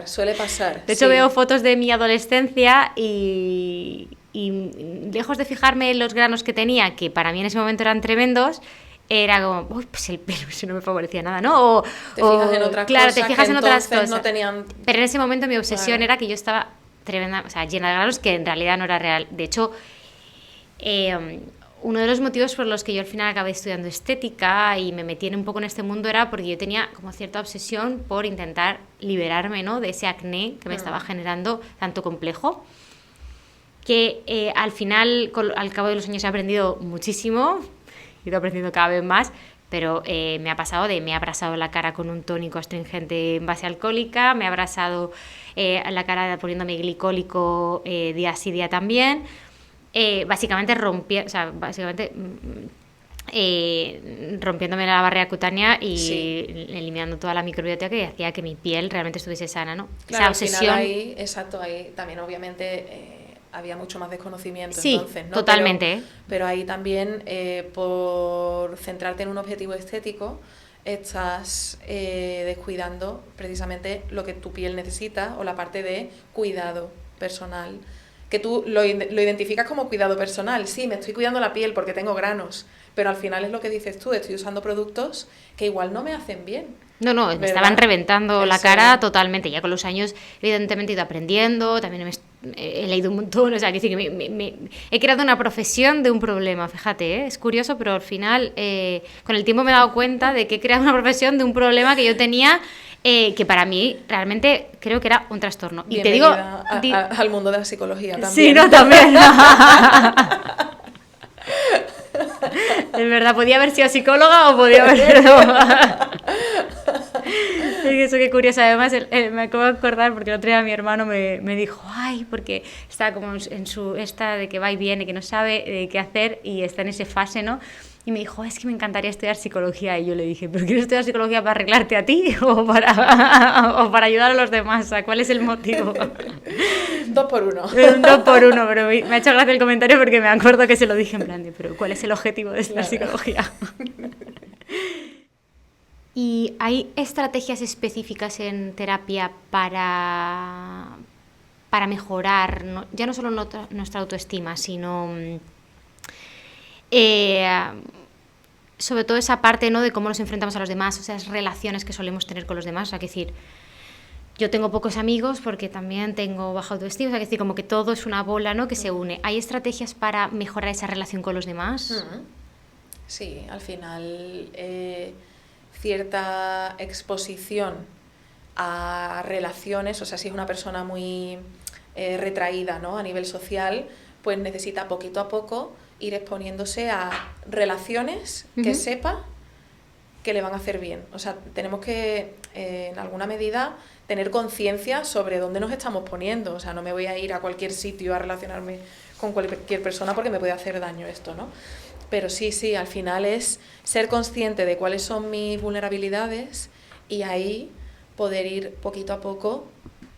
Suele pasar. De hecho, veo fotos de mi adolescencia y lejos de fijarme en los granos que tenía, que para mí en ese momento eran tremendos, era como, uy, pues el pelo, eso no me favorecía nada, ¿no? Te fijas en otras claro, cosas. Te fijas en otras cosas. No tenían... Pero en ese momento mi obsesión era que yo estaba tremenda, o sea, llena de granos, que en realidad no era real. De hecho, uno de los motivos por los que yo al final acabé estudiando estética y me metí un poco en este mundo era porque yo tenía como cierta obsesión por intentar liberarme, ¿no?, de ese acné que me estaba generando tanto complejo, que al final, al cabo de los años he aprendido muchísimo, he ido aprendiendo cada vez más, pero me he abrasado la cara con un tónico astringente en base alcohólica, me he abrasado la cara poniéndome glicólico día sí día también, básicamente rompiéndome la barrera cutánea y eliminando toda la microbiota que hacía que mi piel realmente estuviese sana, ¿no? Claro, Esa obsesión. Al final ahí también obviamente había mucho más desconocimiento Sí, entonces, ¿no? totalmente. Pero ahí también, por centrarte en un objetivo estético, estás descuidando precisamente lo que tu piel necesita o la parte de cuidado personal. Que tú lo identificas como cuidado personal. Sí, me estoy cuidando la piel porque tengo granos, pero al final es lo que dices tú, estoy usando productos que igual no me hacen bien. No, me ¿verdad? estaban reventando la Eso cara es. totalmente. Ya con los años, evidentemente, he ido aprendiendo, también he leído un montón, o sea, que sí que he creado una profesión de un problema, fíjate, ¿eh? Es curioso, pero al final, con el tiempo me he dado cuenta de que he creado una profesión de un problema que yo tenía, que para mí realmente creo que era un trastorno. Y te digo... Bienvenida al mundo de la psicología también. Sí, no, también. Es verdad, podía haber sido psicóloga o podía haber sido... Eso qué curioso. Además, me acabo de acordar porque el otro día mi hermano me dijo, ay, porque está como en su esta de que va y viene, que no sabe qué hacer y está en esa fase, ¿no? Y me dijo, es que me encantaría estudiar psicología. Y yo le dije, ¿pero quieres estudiar psicología para arreglarte a ti o para ayudar a los demás? ¿Cuál es el motivo? 2 por 1. Un 2 por 1, pero me ha hecho gracia el comentario porque me acuerdo que se lo dije en plan de, pero ¿cuál es el objetivo de estudiar psicología? ¿Y hay estrategias específicas en terapia para mejorar, ya no solo nuestra autoestima, sino sobre todo esa parte, ¿no?, de cómo nos enfrentamos a los demás, o sea, esas relaciones que solemos tener con los demás? O sea, que decir, yo tengo pocos amigos porque también tengo baja autoestima, o sea, que decir, como que todo es una bola, ¿no?, que se une. ¿Hay estrategias para mejorar esa relación con los demás? Sí, al final cierta exposición a relaciones, o sea, si es una persona muy retraída, ¿no?, a nivel social, pues necesita poquito a poco ir exponiéndose a relaciones que sepa que le van a hacer bien. O sea, tenemos que, en alguna medida, tener conciencia sobre dónde nos estamos poniendo. O sea, no me voy a ir a cualquier sitio a relacionarme con cualquier persona porque me puede hacer daño esto, ¿no? Pero sí, al final es ser consciente de cuáles son mis vulnerabilidades y ahí poder ir poquito a poco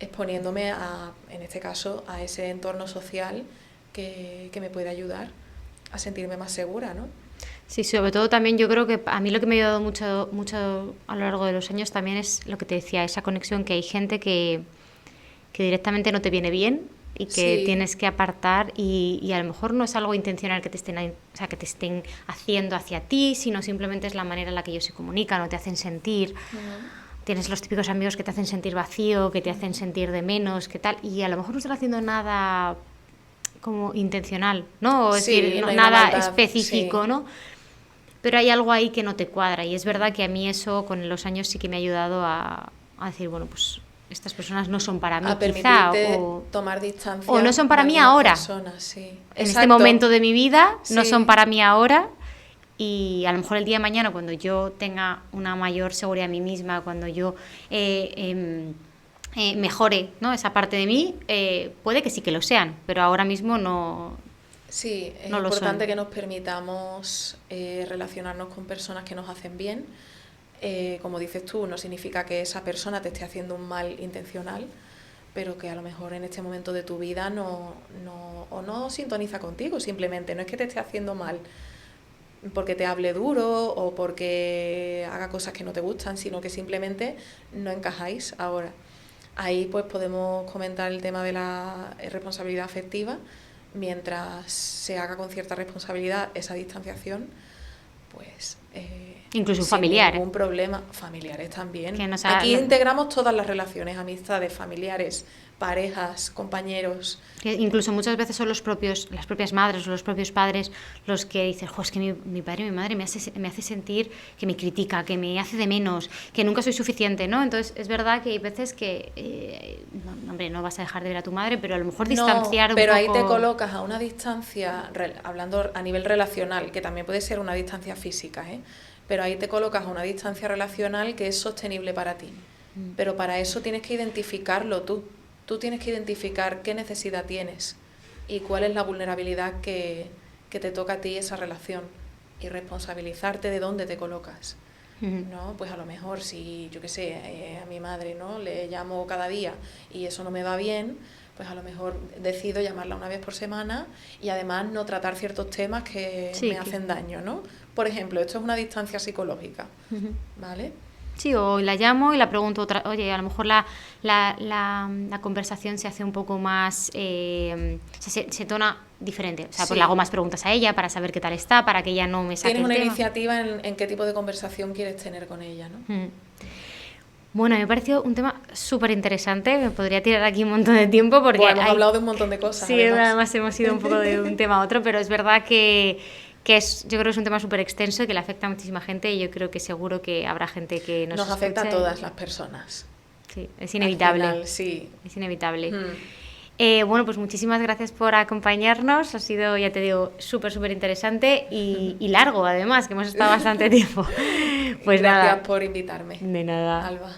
exponiéndome a, en este caso, a ese entorno social que me puede ayudar a sentirme más segura, ¿no? Sí, sobre todo también yo creo que a mí lo que me ha ayudado mucho a lo largo de los años también es lo que te decía, esa conexión, que hay gente que directamente no te viene bien y que tienes que apartar y a lo mejor no es algo intencional que te estén haciendo hacia ti, sino simplemente es la manera en la que ellos se comunican o te hacen sentir. Tienes los típicos amigos que te hacen sentir vacío, que te hacen sentir de menos, que tal, y a lo mejor no están haciendo nada como intencional, ¿no? Es decir, no, nada específico, ¿no? Pero hay algo ahí que no te cuadra y es verdad que a mí eso con los años sí que me ha ayudado a decir, bueno, pues estas personas no son para mí, quizá, o tomar distancia, o no son para mí ahora. Personas, en este momento de mi vida no son para mí ahora, y a lo mejor el día de mañana, cuando yo tenga una mayor seguridad en mí misma, cuando yo mejore, ¿no?, esa parte de mí, puede que sí que lo sean, pero ahora mismo no. Sí, es importante que nos permitamos relacionarnos con personas que nos hacen bien. Como dices tú, no significa que esa persona te esté haciendo un mal intencional, pero que a lo mejor en este momento de tu vida no sintoniza contigo, simplemente. No es que te esté haciendo mal porque te hable duro o porque haga cosas que no te gustan, sino que simplemente no encajáis ahora. Ahí pues podemos comentar el tema de la responsabilidad afectiva. Mientras se haga con cierta responsabilidad esa distanciación, pues incluso sin familiar, ningún problema, familiares también. Que Aquí integramos todas las relaciones, amistades, familiares, parejas, compañeros. Que incluso muchas veces son las propias madres o los propios padres los que dicen, es que mi padre y mi madre me hace sentir que me critica, que me hace de menos, que nunca soy suficiente, ¿no? Entonces es verdad que hay veces que no vas a dejar de ver a tu madre, pero a lo mejor distanciar un poco. Pero ahí te colocas a una distancia, hablando a nivel relacional, que también puede ser una distancia física, pero ahí te colocas a una distancia relacional que es sostenible para ti. Pero para eso tienes que identificarlo tú. Tú tienes que identificar qué necesidad tienes y cuál es la vulnerabilidad que te toca a ti esa relación y responsabilizarte de dónde te colocas. ¿No? Pues a lo mejor si, yo qué sé, a mi madre, ¿no?, le llamo cada día y eso no me va bien, pues a lo mejor decido llamarla una vez por semana y además no tratar ciertos temas que Sí, me hacen daño, ¿no? Por ejemplo, esto es una distancia psicológica, ¿vale? Sí, o la llamo y la pregunto otra, oye, a lo mejor la conversación se hace un poco más, se tona diferente, o sea, pues Sí. le hago más preguntas a ella para saber qué tal está, para que ella no me saque Tienes el una tema. iniciativa en qué tipo de conversación quieres tener con ella, ¿no? Mm. Bueno, me ha parecido un tema súper interesante, me podría tirar aquí un montón de tiempo porque Bueno, hemos hablado de un montón de cosas, Sí, además. además hemos ido un poco de un tema a otro, pero es verdad que yo creo que es un tema súper extenso y que le afecta a muchísima gente y yo creo que seguro que habrá gente que nos afecta a escuche. todas las personas. Sí, es inevitable. Al final, sí. Es inevitable. Mm. Bueno, pues muchísimas gracias por acompañarnos. Ha sido, ya te digo, súper, súper interesante y largo, además, que hemos estado bastante tiempo. Pues Gracias nada. por invitarme, De nada. Alba.